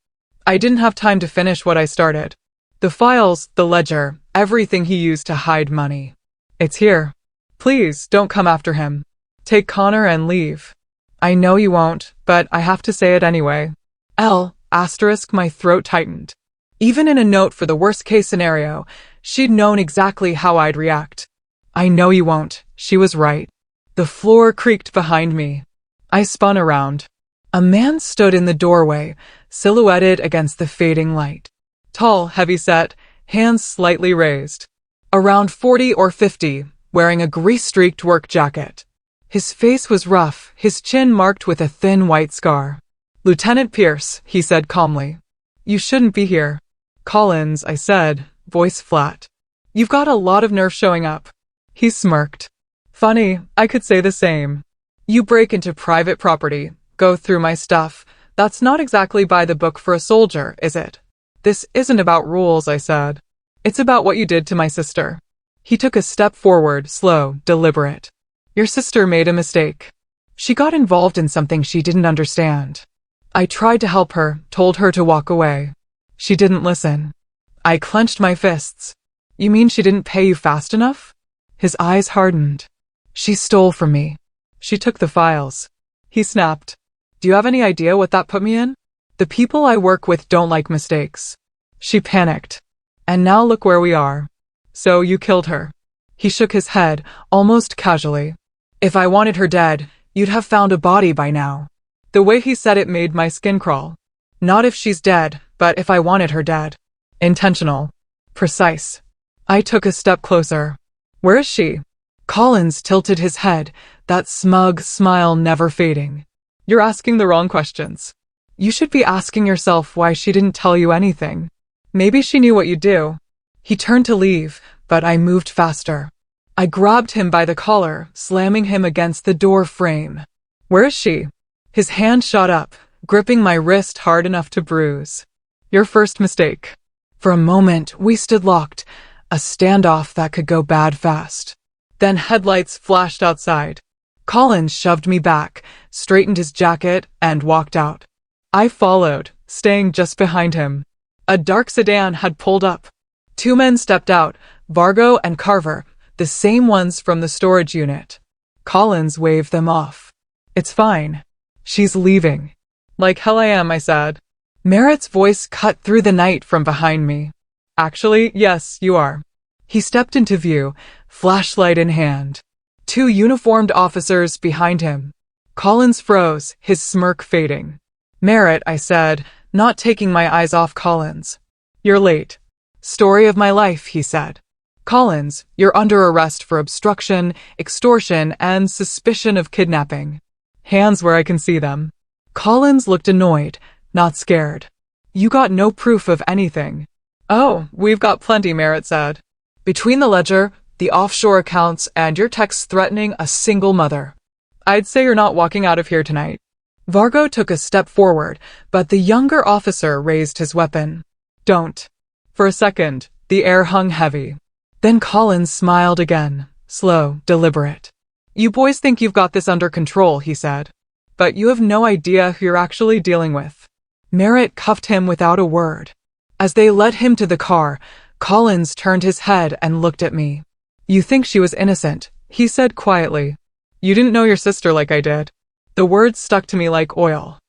Speaker 1: I didn't have time to finish what I started. The files, the ledger, everything he used to hide money. It's here. Please, don't come after him. Take Connor and leave. I know you won't, but I have to say it anyway. Asterisk, my throat tightened. Even in a note for the worst case scenario, she'd known exactly how I'd react. I know you won't, she was right. The floor creaked behind me. I spun around. A man stood in the doorway, silhouetted against the fading light. Tall, heavy-set, hands slightly raised. Around 40 or 50, wearing a grease-streaked work jacket. His face was rough, his chin marked with a thin white scar. Lieutenant Pierce, he said calmly. You shouldn't be here. Collins, I said, voice flat. You've got a lot of nerve showing up. He smirked. Funny, I could say the same. You break into private property, go through my stuff. That's not exactly by the book for a soldier, is it? This isn't about rules, I said. It's about what you did to my sister. He took a step forward, slow, deliberate. Your sister made a mistake. She got involved in something she didn't understand. I tried to help her, told her to walk away. She didn't listen. I clenched my fists. You mean she didn't pay you fast enough? His eyes hardened. She stole from me. She took the files. He snapped. Do you have any idea what that put me in? The people I work with don't like mistakes. She panicked. And now look where we are. So you killed her. He shook his head, almost casually. If I wanted her dead, you'd have found a body by now. The way he said it made my skin crawl. Not if she's dead, but if I wanted her dead. Intentional. Precise. I took a step closer. Where is she? Collins tilted his head, that smug smile never fading. You're asking the wrong questions. You should be asking yourself why she didn't tell you anything. Maybe she knew what you'd do. He turned to leave, but I moved faster. I grabbed him by the collar, slamming him against the door frame. Where is she? His hand shot up, gripping my wrist hard enough to bruise. Your first mistake. For a moment, we stood locked, a standoff that could go bad fast. Then headlights flashed outside. Collins shoved me back, straightened his jacket, and walked out. I followed, staying just behind him. A dark sedan had pulled up. Two men stepped out, Vargo and Carver, the same ones from the storage unit. Collins waved them off. It's fine. She's leaving. Like hell I am, I said. Merritt's voice cut through the night from behind me. Actually, yes, you are. He stepped into view, flashlight in hand. Two uniformed officers behind him. Collins froze, his smirk fading. Merritt, I said, not taking my eyes off Collins. You're late. Story of my life, he said. Collins, you're under arrest for obstruction, extortion, and suspicion of kidnapping. Hands where I can see them. Collins looked annoyed, not scared. You got no proof of anything. Oh, we've got plenty, Merritt said. Between the ledger, the offshore accounts, and your texts threatening a single mother. I'd say you're not walking out of here tonight. Vargo took a step forward, but the younger officer raised his weapon. Don't. For a second, the air hung heavy. Then Collins smiled again, slow, deliberate. You boys think you've got this under control, he said. But you have no idea who you're actually dealing with. Merritt cuffed him without a word. As they led him to the car, Collins turned his head and looked at me. You think she was innocent, he said quietly. You didn't know your sister like I did. The words stuck to me like oil.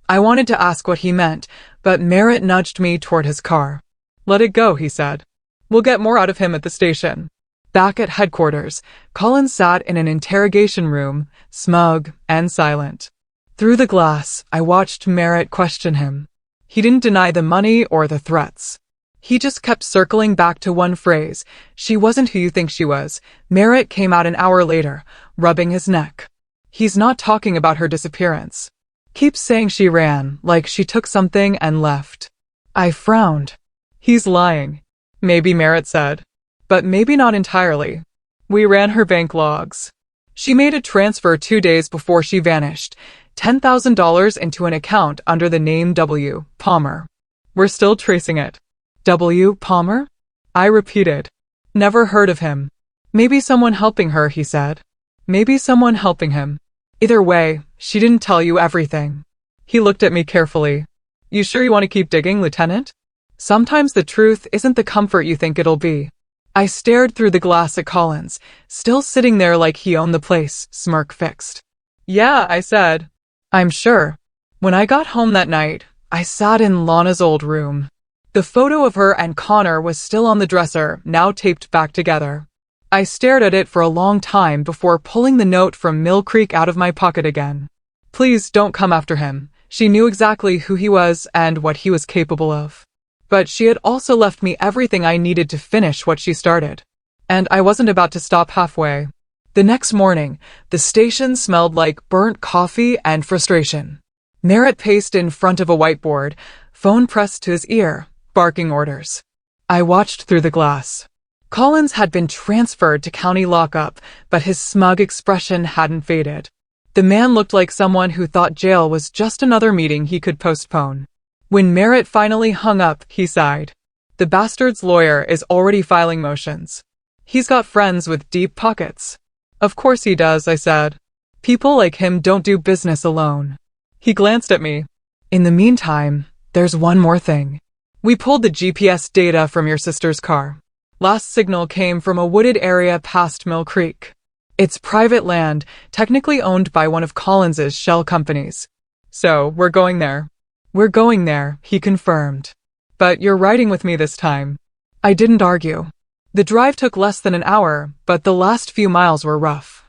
Speaker 1: I wanted to ask what he meant, but Merritt nudged me toward his car. Let it go, he said. We'll get more out of him at the station. Back at headquarters, Collins sat in an interrogation room, smug and silent. Through the glass, I watched Merritt question him. He didn't deny the money or the threats. He just kept circling back to one phrase. She wasn't who you think she was. Merritt came out an hour later, rubbing his neck. He's not talking about her disappearance. Keeps saying she ran, like she took something and left. I frowned. He's lying. Maybe, Merritt said. But maybe not entirely. We ran her bank logs. She made a transfer 2 days before she vanished. $10,000 into an account under the name W. Palmer. We're still tracing it. W. Palmer? I repeated. Never heard of him. Maybe someone helping her, he said. Maybe someone helping him. Either way, she didn't tell you everything. He looked at me carefully. You sure you want to keep digging, Lieutenant? Sometimes the truth isn't the comfort you think it'll be. I stared through the glass at Collins, still sitting there like he owned the place, smirk fixed. Yeah, I said. I'm sure. When I got home that night, I sat in Lana's old room. The photo of her and Connor was still on the dresser, now taped back together. I stared at it for a long time before pulling the note from Mill Creek out of my pocket again. Please don't come after him. She knew exactly who he was and what he was capable of. But she had also left me everything I needed to finish what she started. And I wasn't about to stop halfway. The next morning, the station smelled like burnt coffee and frustration. Merritt paced in front of a whiteboard, phone pressed to his ear, barking orders. I watched through the glass. Collins had been transferred to county lockup, but his smug expression hadn't faded. The man looked like someone who thought jail was just another meeting he could postpone. When Merritt finally hung up, he sighed. The bastard's lawyer is already filing motions. He's got friends with deep pockets. Of course he does, I said. People like him don't do business alone. He glanced at me. In the meantime, there's one more thing. We pulled the GPS data from your sister's car. Last signal came from a wooded area past Mill Creek. It's private land, technically owned by one of Collins's shell companies. So, we're going there. We're going there, he confirmed. But you're riding with me this time. I didn't argue. The drive took less than an hour, but the last few miles were rough.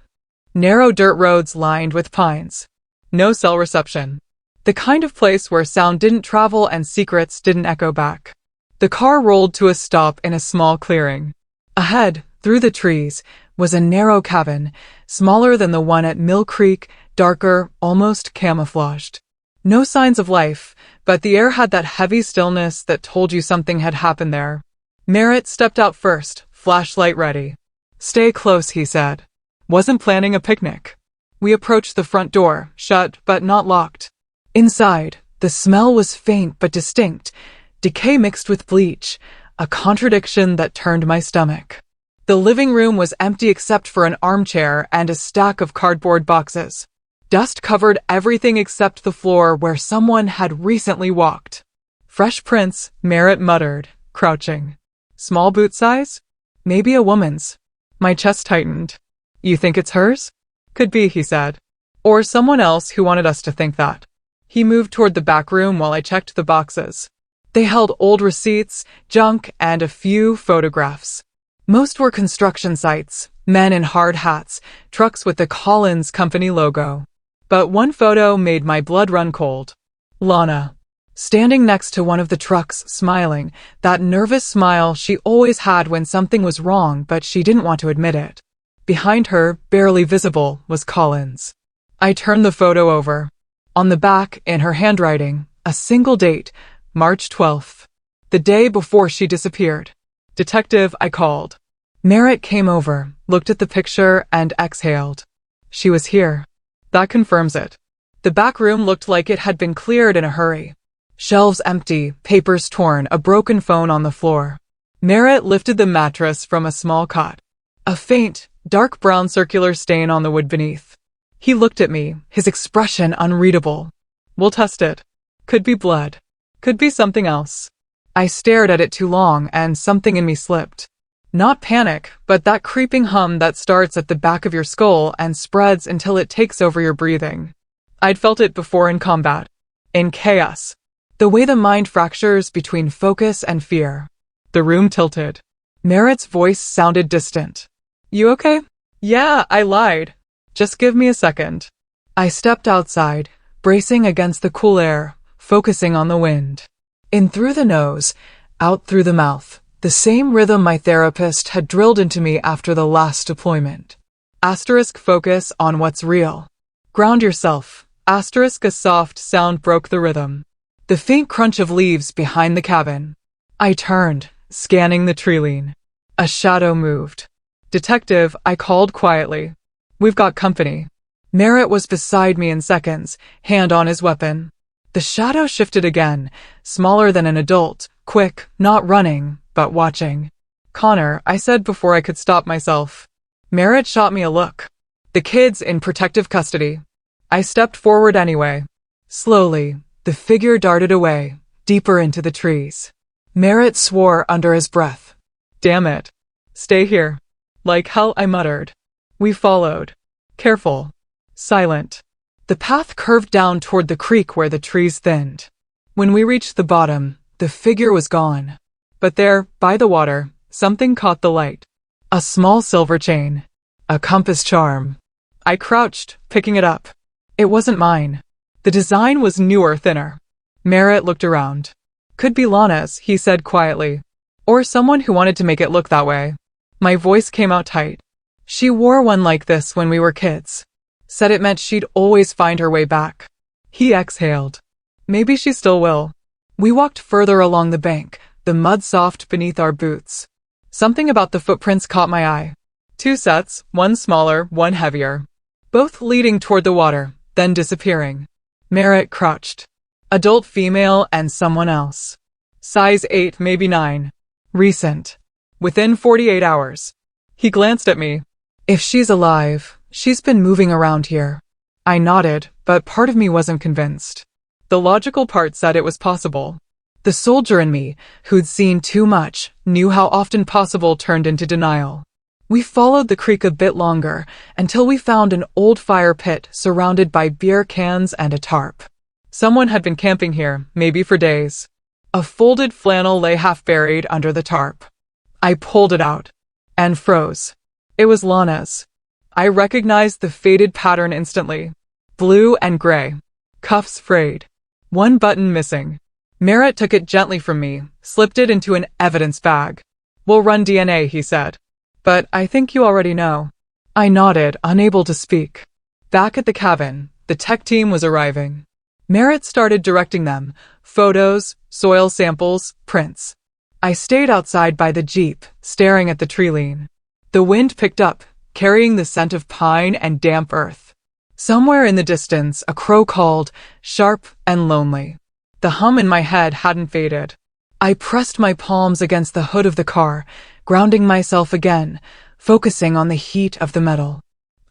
Speaker 1: Narrow dirt roads lined with pines. No cell reception. The kind of place where sound didn't travel and secrets didn't echo back. The car rolled to a stop in a small clearing. Ahead, through the trees, was a narrow cabin, smaller than the one at Mill Creek, darker, almost camouflaged. No signs of life, but the air had that heavy stillness that told you something had happened there. Merritt stepped out first, flashlight ready. Stay close, he said. Wasn't planning a picnic. We approached the front door, shut but not locked. Inside, the smell was faint but distinct, decay mixed with bleach, a contradiction that turned my stomach. The living room was empty except for an armchair and a stack of cardboard boxes. Dust covered everything except the floor where someone had recently walked. Fresh prints, Merritt muttered, crouching. Small boot size? Maybe a woman's. My chest tightened. You think it's hers? Could be, he said. Or someone else who wanted us to think that. He moved toward the back room while I checked the boxes. They held old receipts, junk, and a few photographs. Most were construction sites, men in hard hats, trucks with the Collins Company logo. But one photo made my blood run cold. Lana. Standing next to one of the trucks, smiling, that nervous smile she always had when something was wrong but she didn't want to admit it. Behind her, barely visible, was Collins. I turned the photo over. On the back, in her handwriting, a single date, March 12th. The day before she disappeared. Detective, I called. Merritt came over, looked at the picture, and exhaled. She was here. That confirms it. The back room looked like it had been cleared in a hurry. Shelves empty, papers torn, a broken phone on the floor. Merritt lifted the mattress from a small cot. A faint, dark brown circular stain on the wood beneath. He looked at me, his expression unreadable. We'll test it. Could be blood. Could be something else. I stared at it too long and something in me slipped. Not panic, but that creeping hum that starts at the back of your skull and spreads until it takes over your breathing. I'd felt it before in combat. In chaos. The way the mind fractures between focus and fear. The room tilted. Merritt's voice sounded distant. You okay? Yeah, I lied. Just give me a second. I stepped outside, bracing against the cool air, focusing on the wind. In through the nose, out through the mouth. The same rhythm my therapist had drilled into me after the last deployment. Asterisk focus on what's real. Ground yourself. Asterisk a soft sound broke the rhythm. The faint crunch of leaves behind the cabin. I turned, scanning the tree-line. A shadow moved. Detective, I called quietly. We've got company. Merritt was beside me in seconds, hand on his weapon. The shadow shifted again, smaller than an adult, quick, not running, but watching. "Connor," I said before I could stop myself. Merritt shot me a look. "The kid's in protective custody." I stepped forward anyway. Slowly, the figure darted away, deeper into the trees. Merritt swore under his breath. "Damn it. Stay here." "Like hell," I muttered. We followed. Careful. Silent. The path curved down toward the creek where the trees thinned. When we reached the bottom, the figure was gone. But there, by the water, something caught the light. A small silver chain. A compass charm. I crouched, picking it up. It wasn't mine. The design was newer, thinner. Merritt looked around. "Could be Lana's," he said quietly. "Or someone who wanted to make it look that way." My voice came out tight. "She wore one like this when we were kids. Said it meant she'd always find her way back." He exhaled. "Maybe she still will." We walked further along the bank, the mud soft beneath our boots. Something about the footprints caught my eye. 2 sets, one smaller, one heavier. Both leading toward the water, then disappearing. Merritt crouched. Adult female and someone else. Size 8, maybe 9. Recent. Within 48 hours. He glanced at me. "If she's alive, she's been moving around here." I nodded, but part of me wasn't convinced. The logical part said it was possible. The soldier in me, who'd seen too much, knew how often possible turned into denial. We followed the creek a bit longer, until we found an old fire pit surrounded by beer cans and a tarp. Someone had been camping here, maybe for days. A folded flannel lay half buried under the tarp. I pulled it out. And froze. It was Lana's. I recognized the faded pattern instantly. Blue and gray. Cuffs frayed. One button missing. Merritt took it gently from me, slipped it into an evidence bag. "We'll run DNA," he said. "But I think you already know." I nodded, unable to speak. Back at the cabin, the tech team was arriving. Merritt started directing them. Photos, soil samples, prints. I stayed outside by the jeep, staring at the tree lean. The wind picked up, carrying the scent of pine and damp earth. Somewhere in the distance, a crow called, sharp and lonely. The hum in my head hadn't faded. I pressed my palms against the hood of the car, grounding myself again, focusing on the heat of the metal.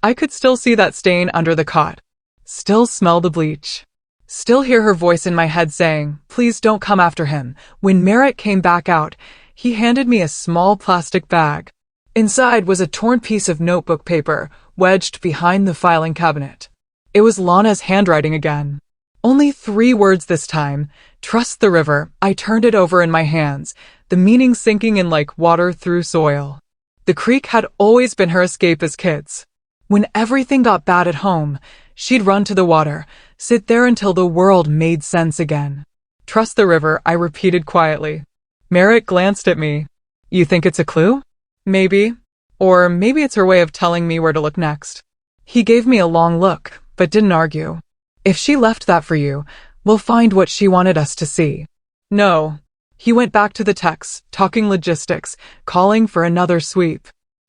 Speaker 1: I could still see that stain under the cot. Still smell the bleach. Still hear her voice in my head saying, "Please don't come after him." When Merritt came back out, he handed me a small plastic bag. Inside was a torn piece of notebook paper, wedged behind the filing cabinet. It was Lana's handwriting again. Only 3 words this time. "Trust the river." I turned it over in my hands, the meaning sinking in like water through soil. The creek had always been her escape as kids. When everything got bad at home, she'd run to the water, sit there until the world made sense again. "Trust the river," I repeated quietly. Merritt glanced at me. "You think it's a clue?" "Maybe. Or maybe it's her way of telling me where to look next." He gave me a long look, but didn't argue. "If she left that for you, we'll find what she wanted us to see." "No." He went back to the techs, talking logistics, calling for another sweep.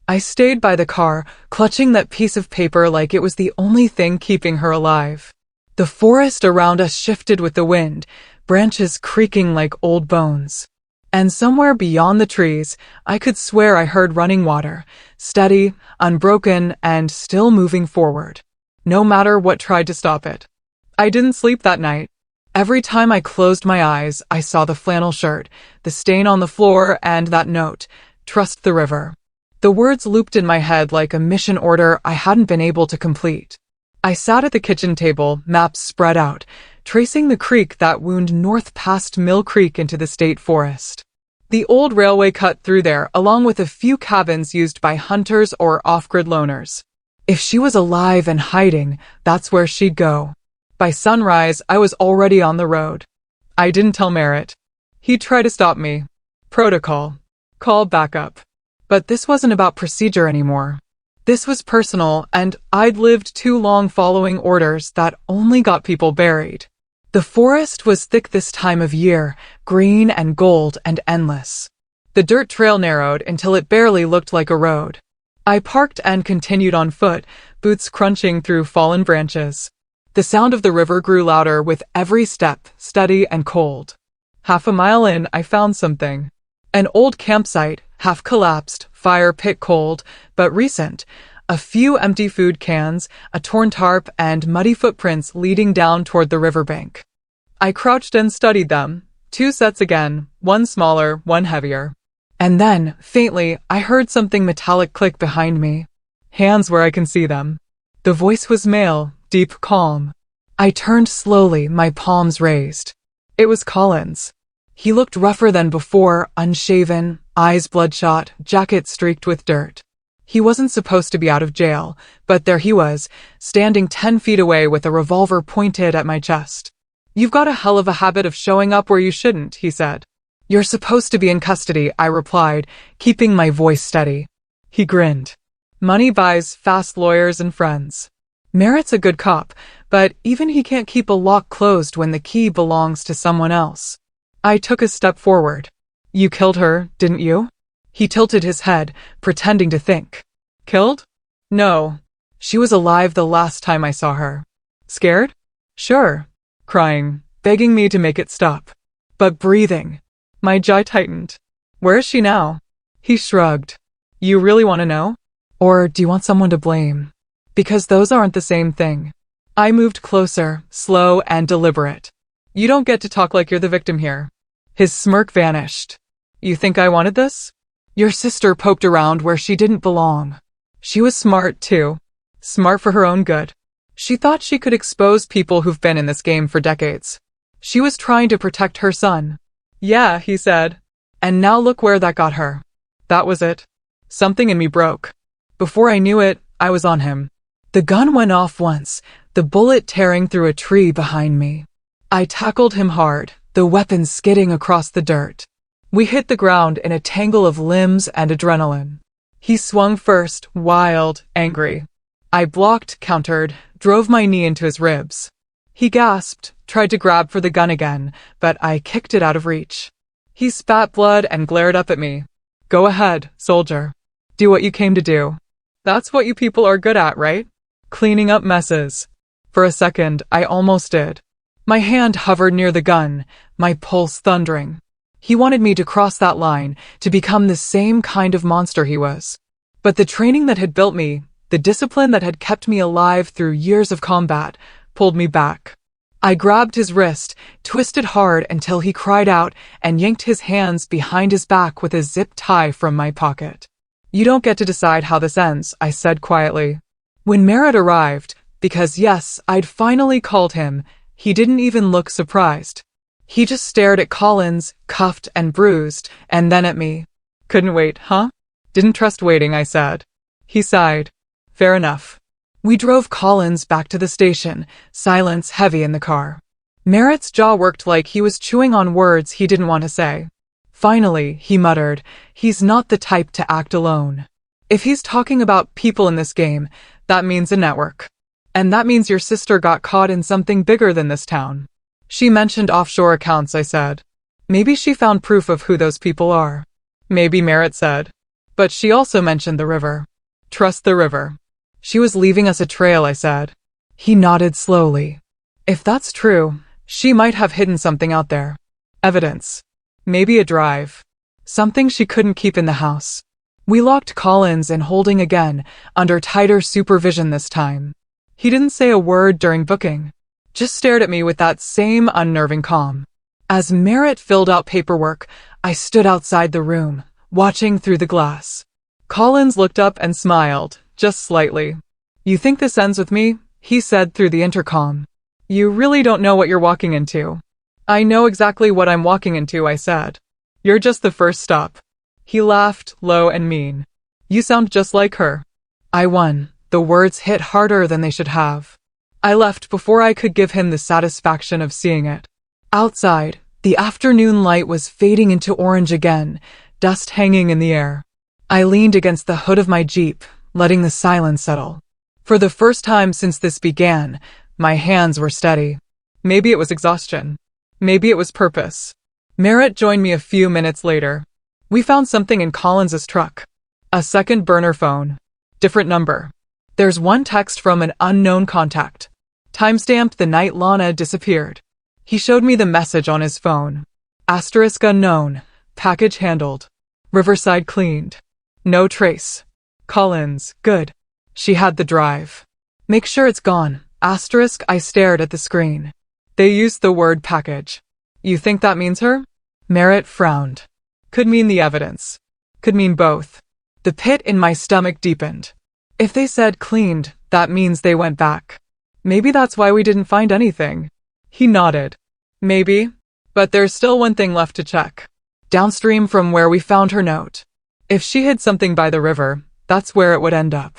Speaker 1: I stayed by the car, clutching that piece of paper like it was the only thing keeping her alive. The forest around us shifted with the wind, branches creaking like old bones. And somewhere beyond the trees, I could swear I heard running water, steady, unbroken, and still moving forward, no matter what tried to stop it. I didn't sleep that night. Every time I closed my eyes, I saw the flannel shirt, the stain on the floor, and that note, "Trust the river." The words looped in my head like a mission order I hadn't been able to complete. I sat at the kitchen table, maps spread out, tracing the creek that wound north past Mill Creek into the state forest. The old railway cut through there, along with a few cabins used by hunters or off-grid loners. If she was alive and hiding, that's where she'd go. By sunrise, I was already on the road. I didn't tell Merritt. He'd try to stop me. Protocol. Call backup. But this wasn't about procedure anymore. This was personal, and I'd lived too long following orders that only got people buried. The forest was thick this time of year, green and gold and endless. The dirt trail narrowed until it barely looked like a road. I parked and continued on foot, boots crunching through fallen branches. The sound of the river grew louder with every step, steady and cold. Half a mile in, I found something. An old campsite, half collapsed, fire pit cold, but recent. A few empty food cans, a torn tarp, and muddy footprints leading down toward the riverbank. I crouched and studied them. 2 sets again, one smaller, one heavier. And then, faintly, I heard something metallic click behind me. Hands where I can see them. The voice was male, deep, calm. I turned slowly, my palms raised. It was Collins. He looked rougher than before, unshaven, eyes bloodshot, jacket streaked with dirt. He wasn't supposed to be out of jail, but there he was, standing 10 feet away with a revolver pointed at my chest. "You've got a hell of a habit of showing up where you shouldn't," he said. "You're supposed to be in custody," I replied, keeping my voice steady. He grinned. "Money buys fast lawyers and friends. Merritt's a good cop, but even he can't keep a lock closed when the key belongs to someone else." I took a step forward. "You killed her, didn't you?" He tilted his head, pretending to think. "Killed? No. She was alive the last time I saw her." "Scared?" "Sure." Crying, begging me to make it stop. But breathing. My jaw tightened. "Where is she now?" He shrugged. "You really want to know? Or do you want someone to blame? Because those aren't the same thing." I moved closer, slow and deliberate. "You don't get to talk like you're the victim here." His smirk vanished. "You think I wanted this? Your sister poked around where she didn't belong. She was smart, too. Smart for her own good. She thought she could expose people who've been in this game for decades. She was trying to protect her son." "Yeah," he said. "And now look where that got her." That was it. Something in me broke. Before I knew it, I was on him. The gun went off once, the bullet tearing through a tree behind me. I tackled him hard, the weapon skidding across the dirt. We hit the ground in a tangle of limbs and adrenaline. He swung first, wild, angry. I blocked, countered, drove my knee into his ribs. He gasped, tried to grab for the gun again, but I kicked it out of reach. He spat blood and glared up at me. "Go ahead, soldier. Do what you came to do. That's what you people are good at, right? Cleaning up messes." For a second, I almost did. My hand hovered near the gun, my pulse thundering. He wanted me to cross that line, to become the same kind of monster he was. But the training that had built me, the discipline that had kept me alive through years of combat, pulled me back. I grabbed his wrist, twisted hard until he cried out, and yanked his hands behind his back with a zip tie from my pocket. "You don't get to decide how this ends," I said quietly. When Merritt arrived, because yes, I'd finally called him, he didn't even look surprised. He just stared at Collins, cuffed and bruised, and then at me. "Couldn't wait, huh?" "Didn't trust waiting," I said. He sighed. "Fair enough." We drove Collins back to the station, silence heavy in the car. Merritt's jaw worked like he was chewing on words he didn't want to say. Finally, he muttered, "He's not the type to act alone. If he's talking about people in this game, that means a network. And that means your sister got caught in something bigger than this town." "She mentioned offshore accounts," I said. "Maybe she found proof of who those people are." "Maybe," Merritt said. "But she also mentioned the river. Trust the river." "She was leaving us a trail," I said. He nodded slowly. "If that's true, she might have hidden something out there. Evidence. Maybe a drive. Something she couldn't keep in the house." We locked Collins in holding again, under tighter supervision this time. He didn't say a word during booking. Just stared at me with that same unnerving calm. As Merritt filled out paperwork, I stood outside the room, watching through the glass. Collins looked up and smiled, just slightly. "You think this ends with me?" he said through the intercom. "You really don't know what you're walking into." "I know exactly what I'm walking into," I said. "You're just the first stop." He laughed, low and mean. "You sound just like her." I won. The words hit harder than they should have. I left before I could give him the satisfaction of seeing it. Outside, the afternoon light was fading into orange again, dust hanging in the air. I leaned against the hood of my Jeep, letting the silence settle. For the first time since this began, my hands were steady. Maybe it was exhaustion. Maybe it was purpose. Merritt joined me a few minutes later. We found something in Collins's truck. A second burner phone. Different number. There's one text from an unknown contact. Timestamped the night Lana disappeared. He showed me the message on his phone. Asterisk unknown. Package handled. Riverside cleaned. No trace. Collins, good. She had the drive. Make sure it's gone. Asterisk, I stared at the screen. They used the word package. You think that means her? Merritt frowned. Could mean the evidence. Could mean both. The pit in my stomach deepened. If they said cleaned, that means they went back. Maybe that's why we didn't find anything. He nodded. Maybe. But there's still one thing left to check. Downstream from where we found her note. If she hid something by the river, that's where it would end up.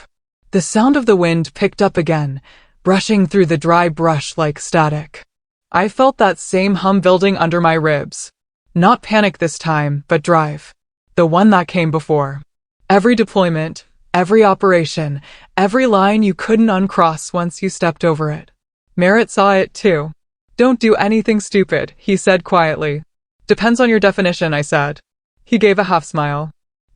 Speaker 1: The sound of the wind picked up again, brushing through the dry brush like static. I felt that same hum building under my ribs. Not panic this time, but drive. The one that came before. Every deployment, every operation, every line you couldn't uncross once you stepped over it. Merritt saw it too. Don't do anything stupid, he said quietly. Depends on your definition, I said. He gave a half smile.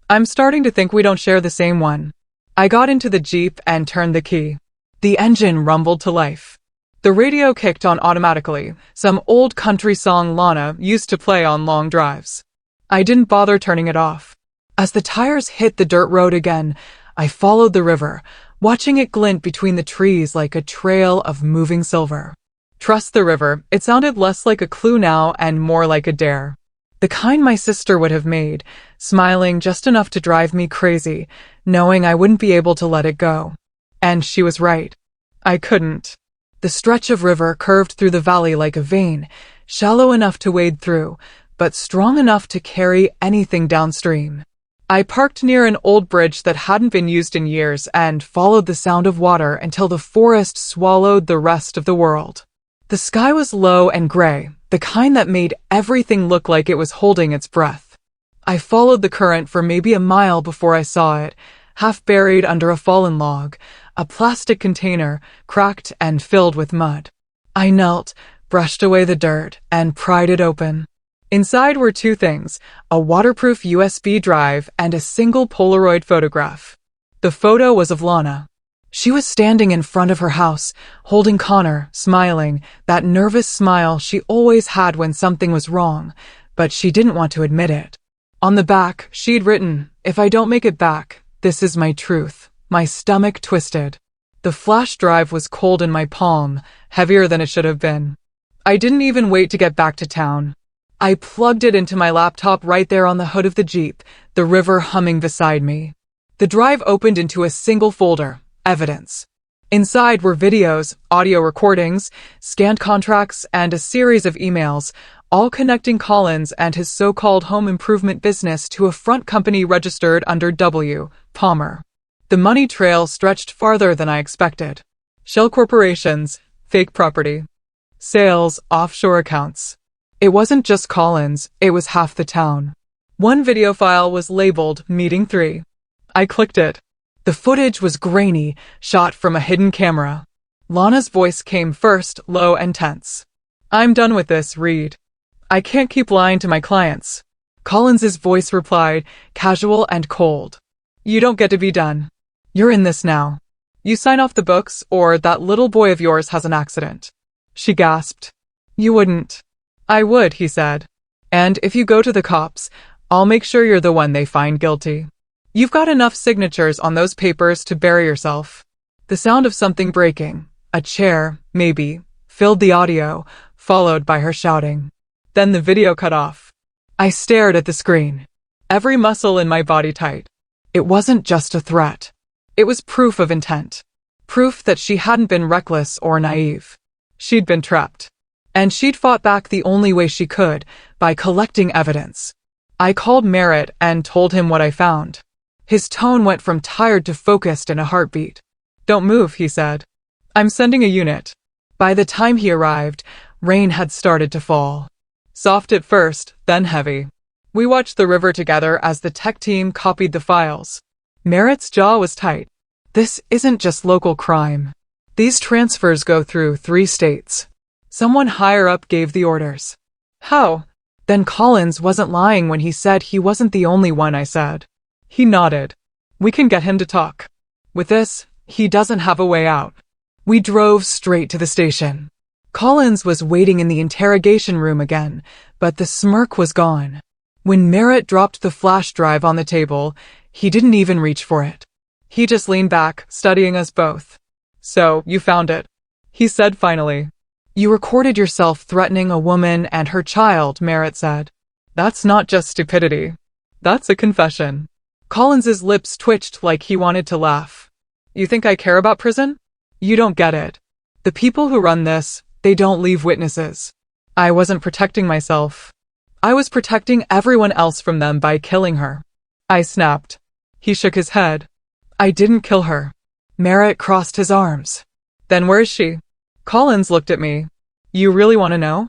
Speaker 1: I'm starting to think we don't share the same one. I got into the Jeep and turned the key. The engine rumbled to life. The radio kicked on automatically, some old country song Lana used to play on long drives. I didn't bother turning it off. As the tires hit the dirt road again, I followed the river, watching it glint between the trees like a trail of moving silver. Trust the river, it sounded less like a clue now and more like a dare. The kind my sister would have made, smiling just enough to drive me crazy, knowing I wouldn't be able to let it go. And she was right. I couldn't. The stretch of river curved through the valley like a vein, shallow enough to wade through, but strong enough to carry anything downstream. I parked near an old bridge that hadn't been used in years and followed the sound of water until the forest swallowed the rest of the world. The sky was low and gray, the kind that made everything look like it was holding its breath. I followed the current for maybe a mile before I saw it, half buried under a fallen log, a plastic container, cracked and filled with mud. I knelt, brushed away the dirt, and pried it open. Inside were two things, a waterproof USB drive and a single Polaroid photograph. The photo was of Lana. She was standing in front of her house, holding Connor, smiling, that nervous smile she always had when something was wrong, but she didn't want to admit it. On the back, she'd written, "If I don't make it back, this is my truth." My stomach twisted. The flash drive was cold in my palm, heavier than it should have been. I didn't even wait to get back to town. I plugged it into my laptop right there on the hood of the Jeep, the river humming beside me. The drive opened into a single folder, evidence. Inside were videos, audio recordings, scanned contracts, and a series of emails, all connecting Collins and his so-called home improvement business to a front company registered under W. Palmer. The money trail stretched farther than I expected. Shell corporations, fake property, sales, offshore accounts. It wasn't just Collins, it was half the town. One video file was labeled Meeting 3. I clicked it. The footage was grainy, shot from a hidden camera. Lana's voice came first, low and tense. "I'm done with this, Reed. I can't keep lying to my clients." Collins's voice replied, casual and cold. "You don't get to be done. You're in this now. You sign off the books, or that little boy of yours has an accident." She gasped. "You wouldn't." "I would," he said. "And if you go to the cops, I'll make sure you're the one they find guilty. You've got enough signatures on those papers to bury yourself." The sound of something breaking, a chair, maybe, filled the audio, followed by her shouting. Then the video cut off. I stared at the screen, every muscle in my body tight. It wasn't just a threat. It was proof of intent. Proof that she hadn't been reckless or naive. She'd been trapped. And she'd fought back the only way she could, by collecting evidence. I called Merritt and told him what I found. His tone went from tired to focused in a heartbeat. "Don't move," he said. "I'm sending a unit." By the time he arrived, rain had started to fall. Soft at first, then heavy. We watched the river together as the tech team copied the files. Merritt's jaw was tight. This isn't just local crime. These transfers go through 3 states. Someone higher up gave the orders. How? Then Collins wasn't lying when he said he wasn't the only one, I said. He nodded. "We can get him to talk. With this, he doesn't have a way out. We drove straight to the station. Collins was waiting in the interrogation room again, but the smirk was gone. When Merritt dropped the flash drive on the table, he didn't even reach for it. He just leaned back, studying us both. "So, you found it," he said finally. "You recorded yourself threatening a woman and her child," Merritt said. "That's not just stupidity. That's a confession." Collins's lips twitched like he wanted to laugh. "You think I care about prison? You don't get it. The people who run this, they don't leave witnesses. I wasn't protecting myself. I was protecting everyone else from them by killing her." I snapped. He shook his head. "I didn't kill her." Merritt crossed his arms. "Then where is she?" Collins looked at me. "You really want to know?"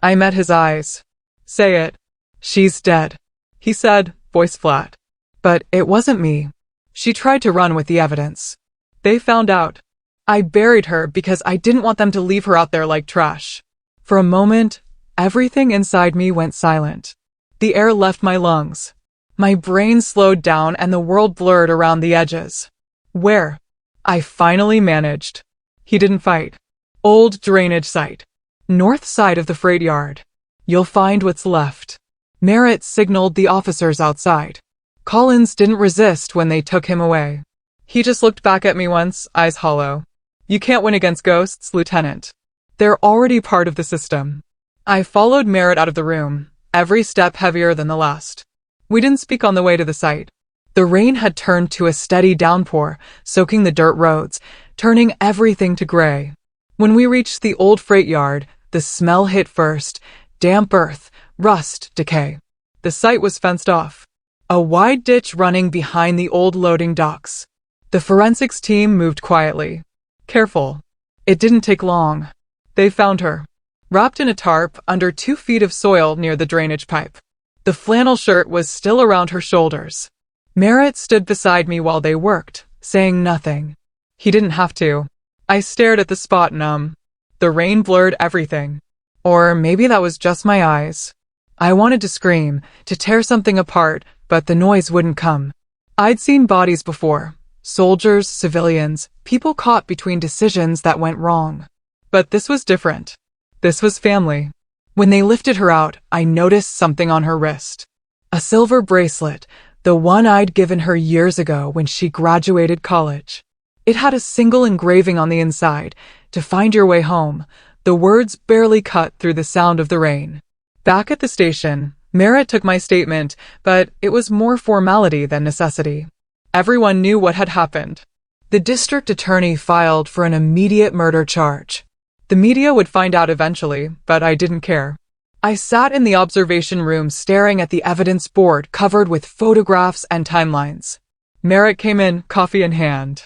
Speaker 1: I met his eyes. "Say it." "She's dead," he said, voice flat. "But it wasn't me. She tried to run with the evidence. They found out. I buried her because I didn't want them to leave her out there like trash." For a moment, everything inside me went silent. The air left my lungs. My brain slowed down and the world blurred around the edges. "Where?" I finally managed. He didn't fight. "Old drainage site. North side of the freight yard. You'll find what's left." Merritt signaled the officers outside. Collins didn't resist when they took him away. He just looked back at me once, eyes hollow. "You can't win against ghosts, Lieutenant. They're already part of the system." I followed Merritt out of the room, every step heavier than the last. We didn't speak on the way to the site. The rain had turned to a steady downpour, soaking the dirt roads, turning everything to gray. When we reached the old freight yard, the smell hit first: damp earth, rust, decay. The site was fenced off. A wide ditch running behind the old loading docks. The forensics team moved quietly. Careful. It didn't take long. They found her, wrapped in a tarp under 2 feet of soil near the drainage pipe. The flannel shirt was still around her shoulders. Merritt stood beside me while they worked, saying nothing. He didn't have to. I stared at the spot numb. The rain blurred everything. Or maybe that was just my eyes. I wanted to scream, to tear something apart, but the noise wouldn't come. I'd seen bodies before. Soldiers, civilians, people caught between decisions that went wrong. But this was different. This was family. When they lifted her out, I noticed something on her wrist. A silver bracelet, the one I'd given her years ago when she graduated college. It had a single engraving on the inside: "To find your way home." The words barely cut through the sound of the rain. Back at the station, Merritt took my statement, but it was more formality than necessity. Everyone knew what had happened. The district attorney filed for an immediate murder charge. The media would find out eventually, but I didn't care. I sat in the observation room staring at the evidence board covered with photographs and timelines. Merritt came in, coffee in hand.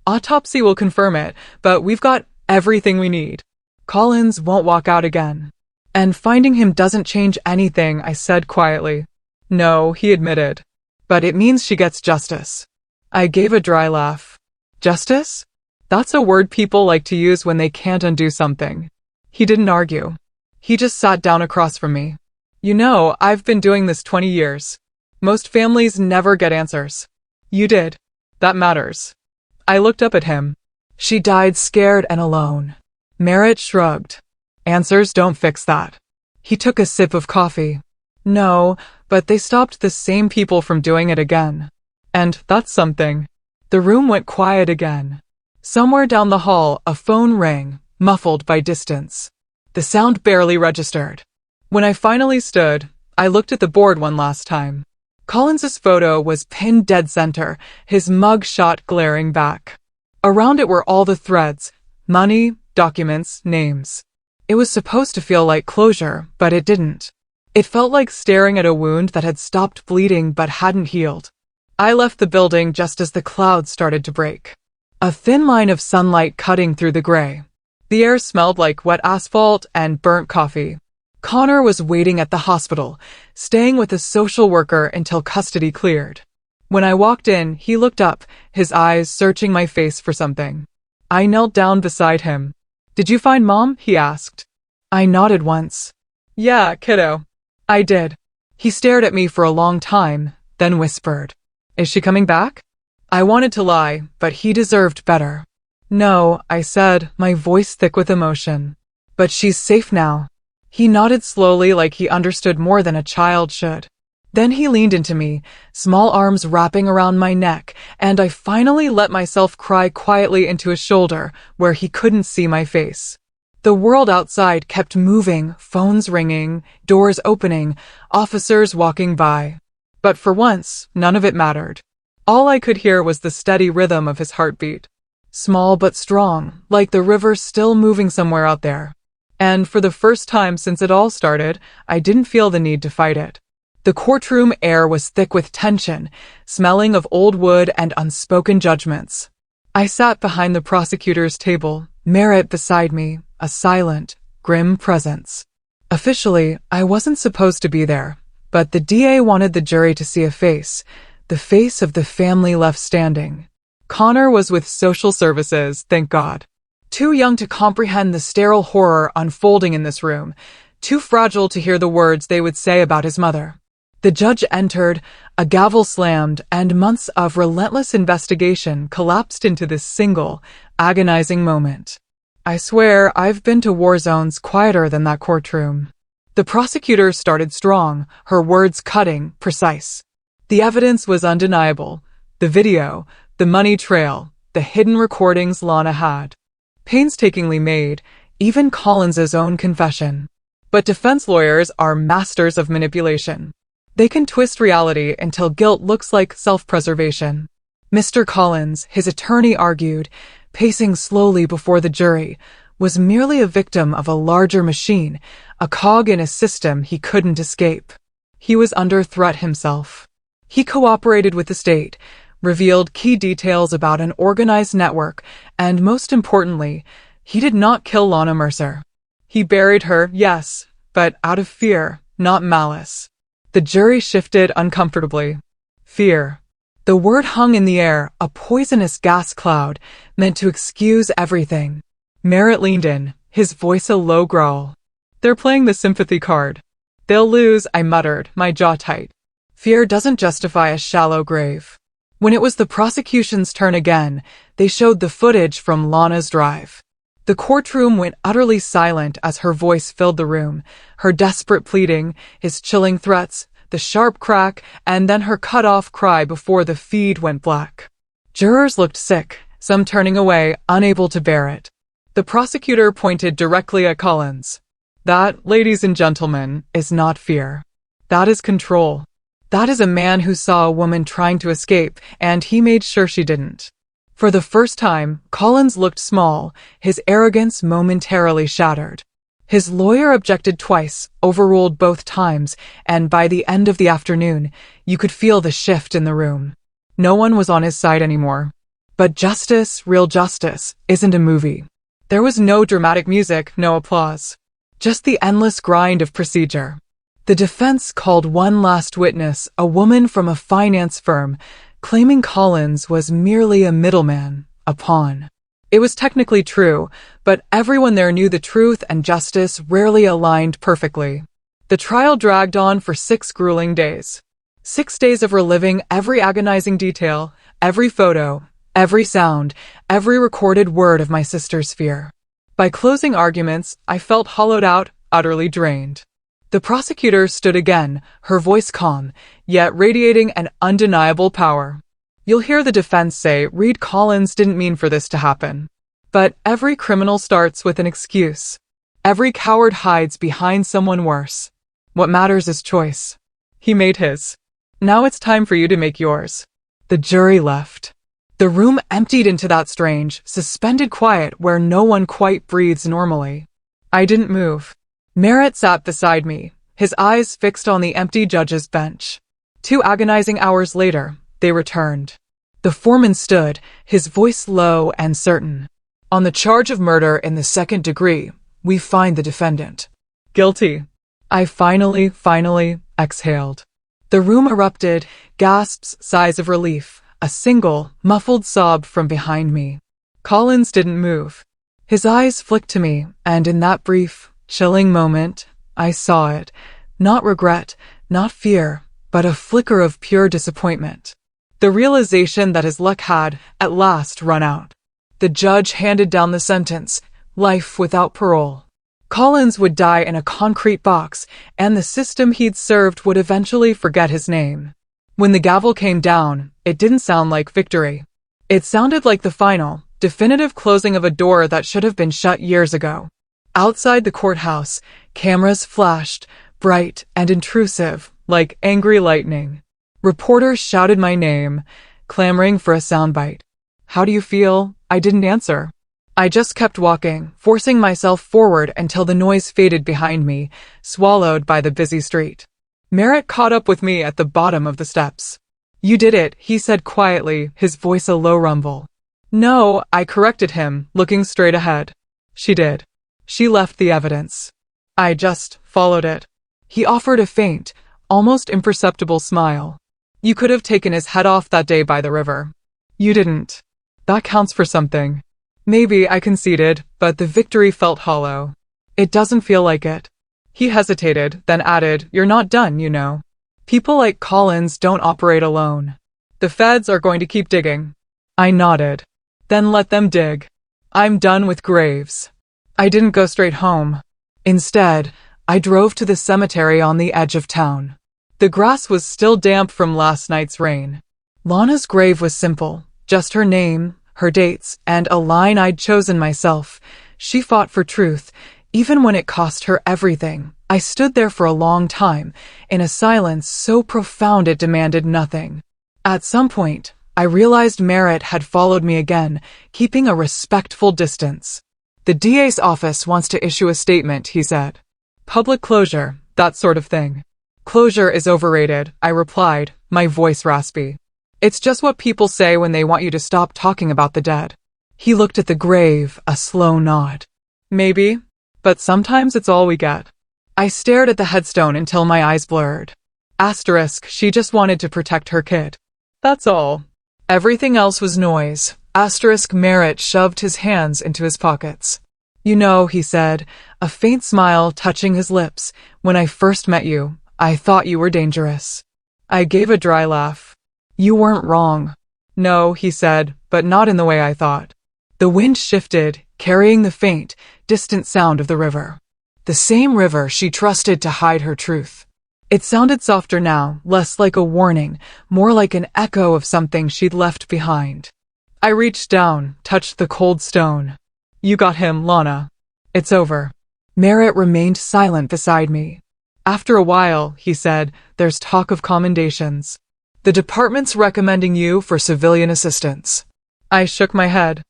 Speaker 1: "Autopsy will confirm it, but we've got everything we need. Collins won't walk out again." "And finding him doesn't change anything," I said quietly. "No," he admitted. "But it means she gets justice." I gave a dry laugh. Justice? That's a word people like to use when they can't undo something. He didn't argue. He just sat down across from me. "You know, I've been doing this 20 years. Most families never get answers. You did. That matters." I looked up at him. "She died scared and alone." Merritt shrugged. "Answers don't fix that." He took a sip of coffee. "No, but they stopped the same people from doing it again. And that's something." The room went quiet again. Somewhere down the hall, a phone rang, muffled by distance. The sound barely registered. When I finally stood, I looked at the board one last time. Collins's photo was pinned dead center, his mug shot glaring back. Around it were all the threads: money, documents, names. It was supposed to feel like closure, but it didn't. It felt like staring at a wound that had stopped bleeding but hadn't healed. I left the building just as the clouds started to break. A thin line of sunlight cutting through the gray. The air smelled like wet asphalt and burnt coffee. Connor was waiting at the hospital, staying with a social worker until custody cleared. When I walked in, he looked up, his eyes searching my face for something. I knelt down beside him. "Did you find Mom?" he asked. I nodded once. "Yeah, kiddo. I did." He stared at me for a long time, then whispered, "Is she coming back?" I wanted to lie, but he deserved better. No, I said, my voice thick with emotion. But she's safe now. He nodded slowly like he understood more than a child should. Then he leaned into me, small arms wrapping around my neck, and I finally let myself cry quietly into his shoulder, where he couldn't see my face. The world outside kept moving, phones ringing, doors opening, officers walking by. But for once, none of it mattered. All I could hear was the steady rhythm of his heartbeat. Small but strong, like the river still moving somewhere out there. And for the first time since it all started, I didn't feel the need to fight it. The courtroom air was thick with tension, smelling of old wood and unspoken judgments. I sat behind the prosecutor's table, Merritt beside me, a silent, grim presence. Officially, I wasn't supposed to be there, but the DA wanted the jury to see a face, the face of the family left standing. Connor was with social services, thank God. Too young to comprehend the sterile horror unfolding in this room, too fragile to hear the words they would say about his mother. The judge entered, a gavel slammed, and months of relentless investigation collapsed into this single, agonizing moment. I swear I've been to war zones quieter than that courtroom. The prosecutor started strong, her words cutting, precise. The evidence was undeniable. The video, the money trail, the hidden recordings Lana had. Painstakingly made, even Collins's own confession. But defense lawyers are masters of manipulation. They can twist reality until guilt looks like self-preservation. Mr. Collins, his attorney argued, pacing slowly before the jury, was merely a victim of a larger machine, a cog in a system he couldn't escape. He was under threat himself. He cooperated with the state, revealed key details about an organized network, and most importantly, he did not kill Lana Mercer. He buried her, yes, but out of fear, not malice. The jury shifted uncomfortably. Fear. The word hung in the air, a poisonous gas cloud, meant to excuse everything. Merritt leaned in, his voice a low growl. They're playing the sympathy card. They'll lose, I muttered, my jaw tight. Fear doesn't justify a shallow grave. When it was the prosecution's turn again, they showed the footage from Lana's drive. The courtroom went utterly silent as her voice filled the room, her desperate pleading, his chilling threats, the sharp crack, and then her cut-off cry before the feed went black. Jurors looked sick, some turning away, unable to bear it. The prosecutor pointed directly at Collins. That, ladies and gentlemen, is not fear. That is control. That is a man who saw a woman trying to escape, and he made sure she didn't. For the first time, Collins looked small, his arrogance momentarily shattered. His lawyer objected twice, overruled both times, and by the end of the afternoon, you could feel the shift in the room. No one was on his side anymore. But justice, real justice, isn't a movie. There was no dramatic music, no applause. Just the endless grind of procedure. The defense called one last witness, a woman from a finance firm, claiming Collins was merely a middleman, a pawn. It was technically true, but everyone there knew the truth and justice rarely aligned perfectly. The trial dragged on for 6 grueling days. 6 days of reliving every agonizing detail, every photo, every sound, every recorded word of my sister's fear. By closing arguments, I felt hollowed out, utterly drained. The prosecutor stood again, her voice calm, yet radiating an undeniable power. You'll hear the defense say Reed Collins didn't mean for this to happen. But every criminal starts with an excuse. Every coward hides behind someone worse. What matters is choice. He made his. Now it's time for you to make yours. The jury left. The room emptied into that strange, suspended quiet where no one quite breathes normally. I didn't move. Merritt sat beside me, his eyes fixed on the empty judge's bench. 2 agonizing hours later, they returned. The foreman stood, his voice low and certain. On the charge of murder in the 2nd degree, we find the defendant guilty. I finally exhaled. The room erupted, gasps, sighs of relief, a single, muffled sob from behind me. Collins didn't move. His eyes flicked to me, and in that brief, chilling moment, I saw it. Not regret, not fear, but a flicker of pure disappointment. The realization that his luck had, at last, run out. The judge handed down the sentence, life without parole. Collins would die in a concrete box, and the system he'd served would eventually forget his name. When the gavel came down, it didn't sound like victory. It sounded like the final, definitive closing of a door that should have been shut years ago. Outside the courthouse, cameras flashed, bright and intrusive, like angry lightning. Reporters shouted my name, clamoring for a soundbite. "How do you feel?" I didn't answer. I just kept walking, forcing myself forward until the noise faded behind me, swallowed by the busy street. Merritt caught up with me at the bottom of the steps. "You did it," he said quietly, his voice a low rumble. "No," I corrected him, looking straight ahead. "She did. She left the evidence. I just followed it." He offered a faint, almost imperceptible smile. "You could have taken his head off that day by the river. You didn't. That counts for something." Maybe, I conceded, but the victory felt hollow. "It doesn't feel like it." He hesitated, then added, "You're not done, you know. People like Collins don't operate alone. The feds are going to keep digging." I nodded. "Then let them dig. I'm done with graves." I didn't go straight home. Instead, I drove to the cemetery on the edge of town. The grass was still damp from last night's rain. Lana's grave was simple, just her name, her dates, and a line I'd chosen myself. She fought for truth, even when it cost her everything. I stood there for a long time, in a silence so profound it demanded nothing. At some point, I realized Merritt had followed me again, keeping a respectful distance. "The DA's office wants to issue a statement," he said. "Public closure, that sort of thing." "Closure is overrated," I replied, my voice raspy. "It's just what people say when they want you to stop talking about the dead." He looked at the grave, a slow nod. "Maybe, but sometimes it's all we get." I stared at the headstone until my eyes blurred. Asterisk, she just wanted to protect her kid. That's all. Everything else was noise. Asterisk, Merritt shoved his hands into his pockets. "You know," he said, a faint smile touching his lips, "when I first met you, I thought you were dangerous." I gave a dry laugh. "You weren't wrong." "No," he said, "but not in the way I thought." The wind shifted, carrying the faint, distant sound of the river. The same river she trusted to hide her truth. It sounded softer now, less like a warning, more like an echo of something she'd left behind. I reached down, touched the cold stone. "You got him, Lana. It's over." Merritt remained silent beside me. "After a while," he said, "there's talk of commendations. The department's recommending you for civilian assistance." I shook my head.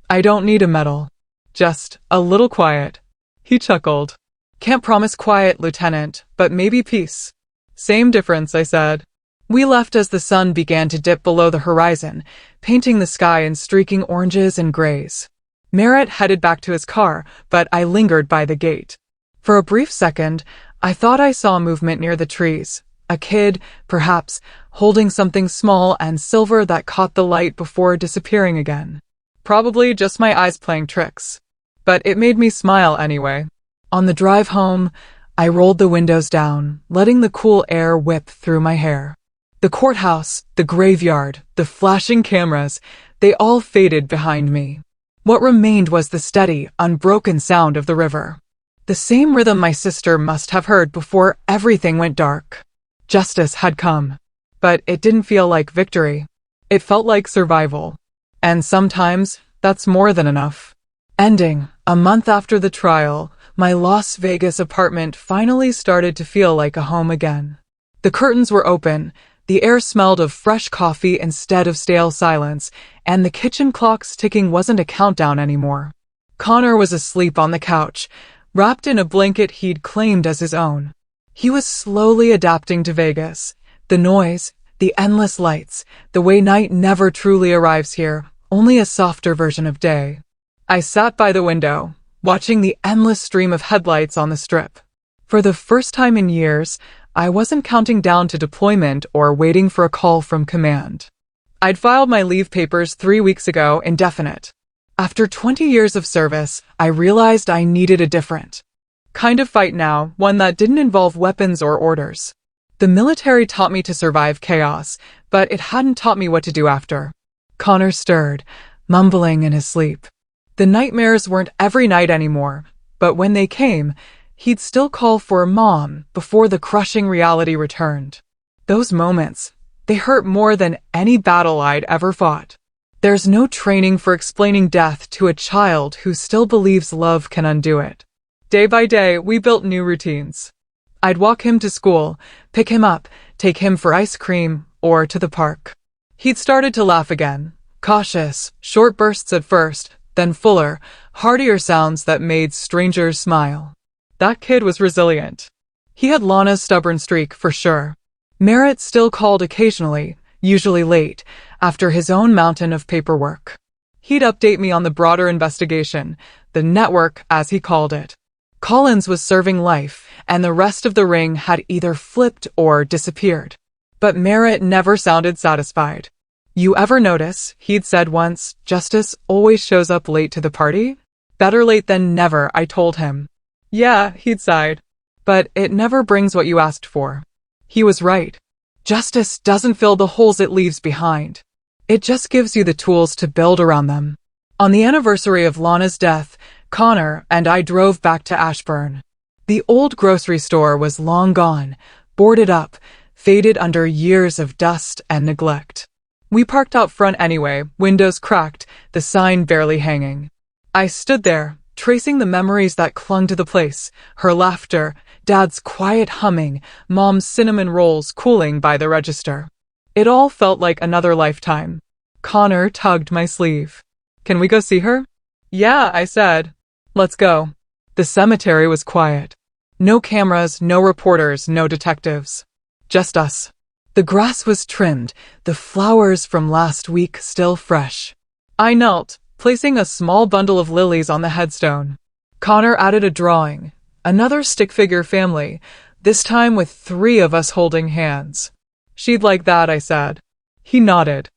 Speaker 1: "I don't need a medal. Just a little quiet." He chuckled. "Can't promise quiet, Lieutenant, but maybe peace." "Same difference," I said. We left as the sun began to dip below the horizon, painting the sky in streaking oranges and grays. Merritt headed back to his car, but I lingered by the gate. For a brief second, I thought I saw movement near the trees. A kid, perhaps, holding something small and silver that caught the light before disappearing again. Probably just my eyes playing tricks. But it made me smile anyway. On the drive home, I rolled the windows down, letting the cool air whip through my hair. The courthouse, the graveyard, the flashing cameras, they all faded behind me. What remained was the steady, unbroken sound of the river. The same rhythm my sister must have heard before everything went dark. Justice had come. But it didn't feel like victory. It felt like survival. And sometimes, that's more than enough. Ending, a month after the trial, my Las Vegas apartment finally started to feel like a home again. The curtains were open, the air smelled of fresh coffee instead of stale silence, and the kitchen clock's ticking wasn't a countdown anymore. Connor was asleep on the couch, wrapped in a blanket he'd claimed as his own. He was slowly adapting to Vegas. The noise, the endless lights, the way night never truly arrives here, only a softer version of day. I sat by the window, watching the endless stream of headlights on the strip. For the first time in years, I wasn't counting down to deployment or waiting for a call from command. I'd filed my leave papers 3 weeks ago, indefinite. After 20 years of service, I realized I needed a different kind of fight now, one that didn't involve weapons or orders. The military taught me to survive chaos, but it hadn't taught me what to do after. Connor stirred, mumbling in his sleep. The nightmares weren't every night anymore, but when they came, he'd still call for Mom before the crushing reality returned. Those moments, they hurt more than any battle I'd ever fought. There's no training for explaining death to a child who still believes love can undo it. Day by day, we built new routines. I'd walk him to school, pick him up, take him for ice cream, or to the park. He'd started to laugh again, cautious, short bursts at first, then fuller, heartier sounds that made strangers smile. That kid was resilient. He had Lana's stubborn streak, for sure. Merritt still called occasionally, usually late, after his own mountain of paperwork. He'd update me on the broader investigation, the network, as he called it. Collins was serving life, and the rest of the ring had either flipped or disappeared. But Merritt never sounded satisfied. You ever notice, he'd said once, justice always shows up late to the party? Better late than never, I told him. Yeah, he'd sighed. But it never brings what you asked for. He was right. Justice doesn't fill the holes it leaves behind. It just gives you the tools to build around them. On the anniversary of Lana's death, Connor and I drove back to Ashburn. The old grocery store was long gone, boarded up, faded under years of dust and neglect. We parked out front anyway, windows cracked, the sign barely hanging. I stood there, tracing the memories that clung to the place, her laughter, Dad's quiet humming, Mom's cinnamon rolls cooling by the register. It all felt like another lifetime. Connor tugged my sleeve. Can we go see her? Yeah, I said. Let's go. The cemetery was quiet. No cameras, no reporters, no detectives. Just us. The grass was trimmed, the flowers from last week still fresh. I knelt, placing a small bundle of lilies on the headstone. Connor added a drawing, another stick figure family, this time with 3 of us holding hands. She'd like that, I said. He nodded.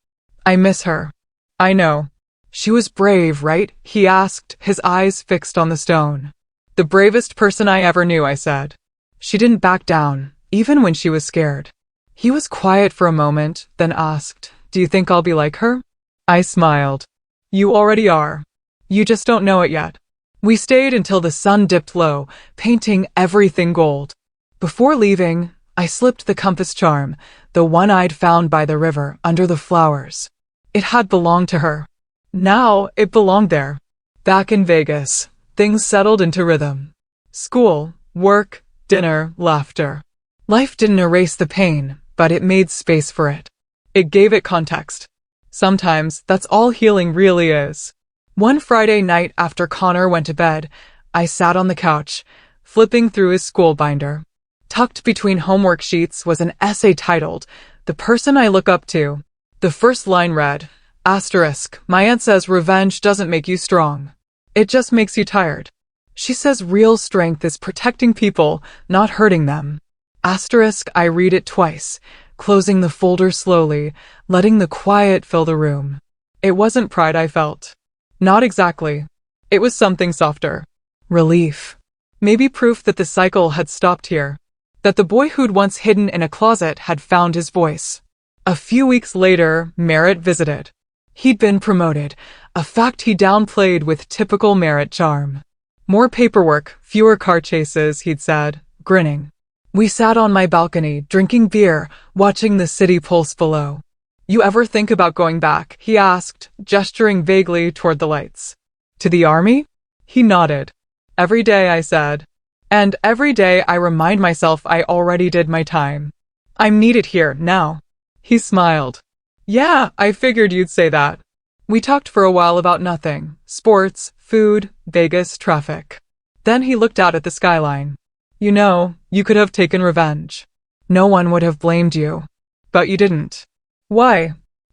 Speaker 1: I miss her. I know. She was brave, right? He asked, his eyes fixed on the stone. The bravest person I ever knew, I said. She didn't back down, even when she was scared. He was quiet for a moment, then asked, Do you think I'll be like her? I smiled. You already are. You just don't know it yet. We stayed until the sun dipped low, painting everything gold. Before leaving, I slipped the compass charm, the one I'd found by the river under the flowers. It had belonged to her. Now it belonged there. Back in Vegas, things settled into rhythm. School, work, dinner, laughter. Life didn't erase the pain, but it made space for it. It gave it context. Sometimes that's all healing really is. One Friday night after Connor went to bed, I sat on the couch, flipping through his school binder. Tucked between homework sheets was an essay titled, The Person I Look Up To. The first line read, Asterisk, my aunt says revenge doesn't make you strong. It just makes you tired. She says real strength is protecting people, not hurting them. Asterisk, I read it twice, closing the folder slowly, letting the quiet fill the room. It wasn't pride I felt. Not exactly. It was something softer. Relief. Maybe proof that the cycle had stopped here. That the boy who'd once hidden in a closet had found his voice. A few weeks later, Merritt visited. He'd been promoted, a fact he downplayed with typical Merritt charm. More paperwork, fewer car chases, he'd said, grinning. We sat on my balcony, drinking beer, watching the city pulse below. You ever think about going back? He asked, gesturing vaguely toward the lights. To the army? He nodded. Every day, I said. And every day I remind myself I already did my time. I'm needed here, now. He smiled. Yeah, I figured you'd say that. We talked for a while about nothing. Sports, food, Vegas, traffic. Then he looked out at the skyline. You know, you could have taken revenge. No one would have blamed you. But you didn't. Why?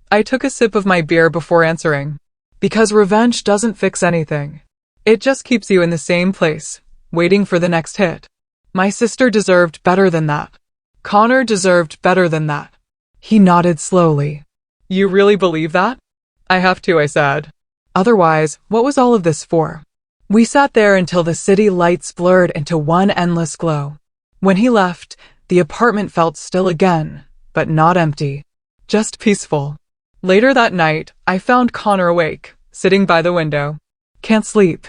Speaker 1: I took a sip of my beer before answering. Because revenge doesn't fix anything. It just keeps you in the same place, waiting for the next hit. My sister deserved better than that. Connor deserved better than that. He nodded slowly. You really believe that? I have to, I said. Otherwise, what was all of this for? We sat there until the city lights blurred into one endless glow. When he left, The apartment felt still again, but not empty. Just peaceful. Later that night, I found Connor awake, sitting by the window. "Can't sleep?"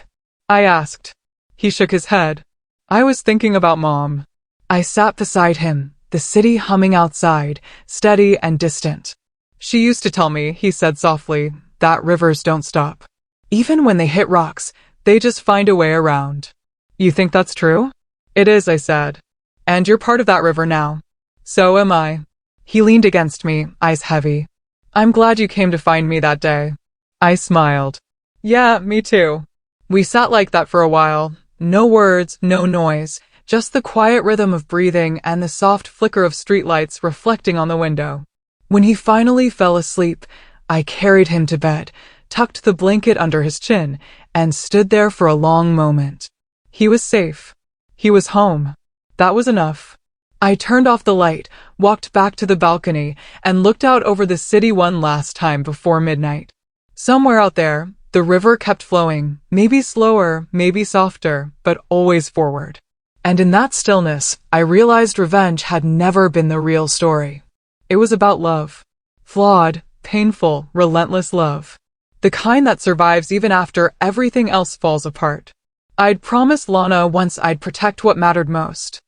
Speaker 1: I asked. He shook his head. "I was thinking about Mom." I sat beside him, the city humming outside, steady and distant. "She used to tell me," he said softly, "that rivers don't stop. Even when they hit rocks, they just find a way around." "You think that's true?" "It is," I said. "And you're part of that river now." "So am I." He leaned against me, eyes heavy. "I'm glad you came to find me that day." I smiled. "Yeah, me too." We sat like that for a while. No words, no noise, just the quiet rhythm of breathing and the soft flicker of streetlights reflecting on the window. When he finally fell asleep, I carried him to bed, tucked the blanket under his chin, and stood there for a long moment. He was safe. He was home. That was enough. I turned off the light, walked back to the balcony, and looked out over the city one last time before midnight. Somewhere out there, the river kept flowing, maybe slower, maybe softer, but always forward. And in that stillness, I realized revenge had never been the real story. It was about love. Flawed, painful, relentless love. The kind that survives even after everything else falls apart. I'd promised Lana once I'd protect what mattered most.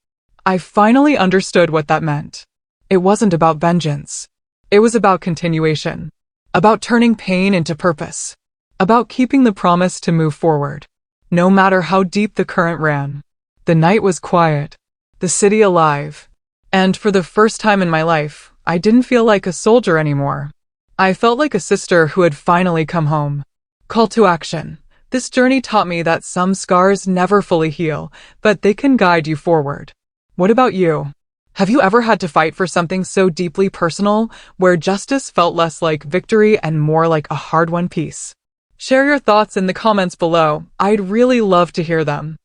Speaker 1: I finally understood what that meant. It wasn't about vengeance. It was about continuation. About turning pain into purpose. About keeping the promise to move forward, no matter how deep the current ran. The night was quiet, the city alive, and for the first time in my life, I didn't feel like a soldier anymore. I felt like a sister who had finally come home. Call to action. This journey taught me that some scars never fully heal, but they can guide you forward. What about you? Have you ever had to fight for something so deeply personal, where justice felt less like victory and more like a hard-won peace? Share your thoughts in the comments below. I'd really love to hear them.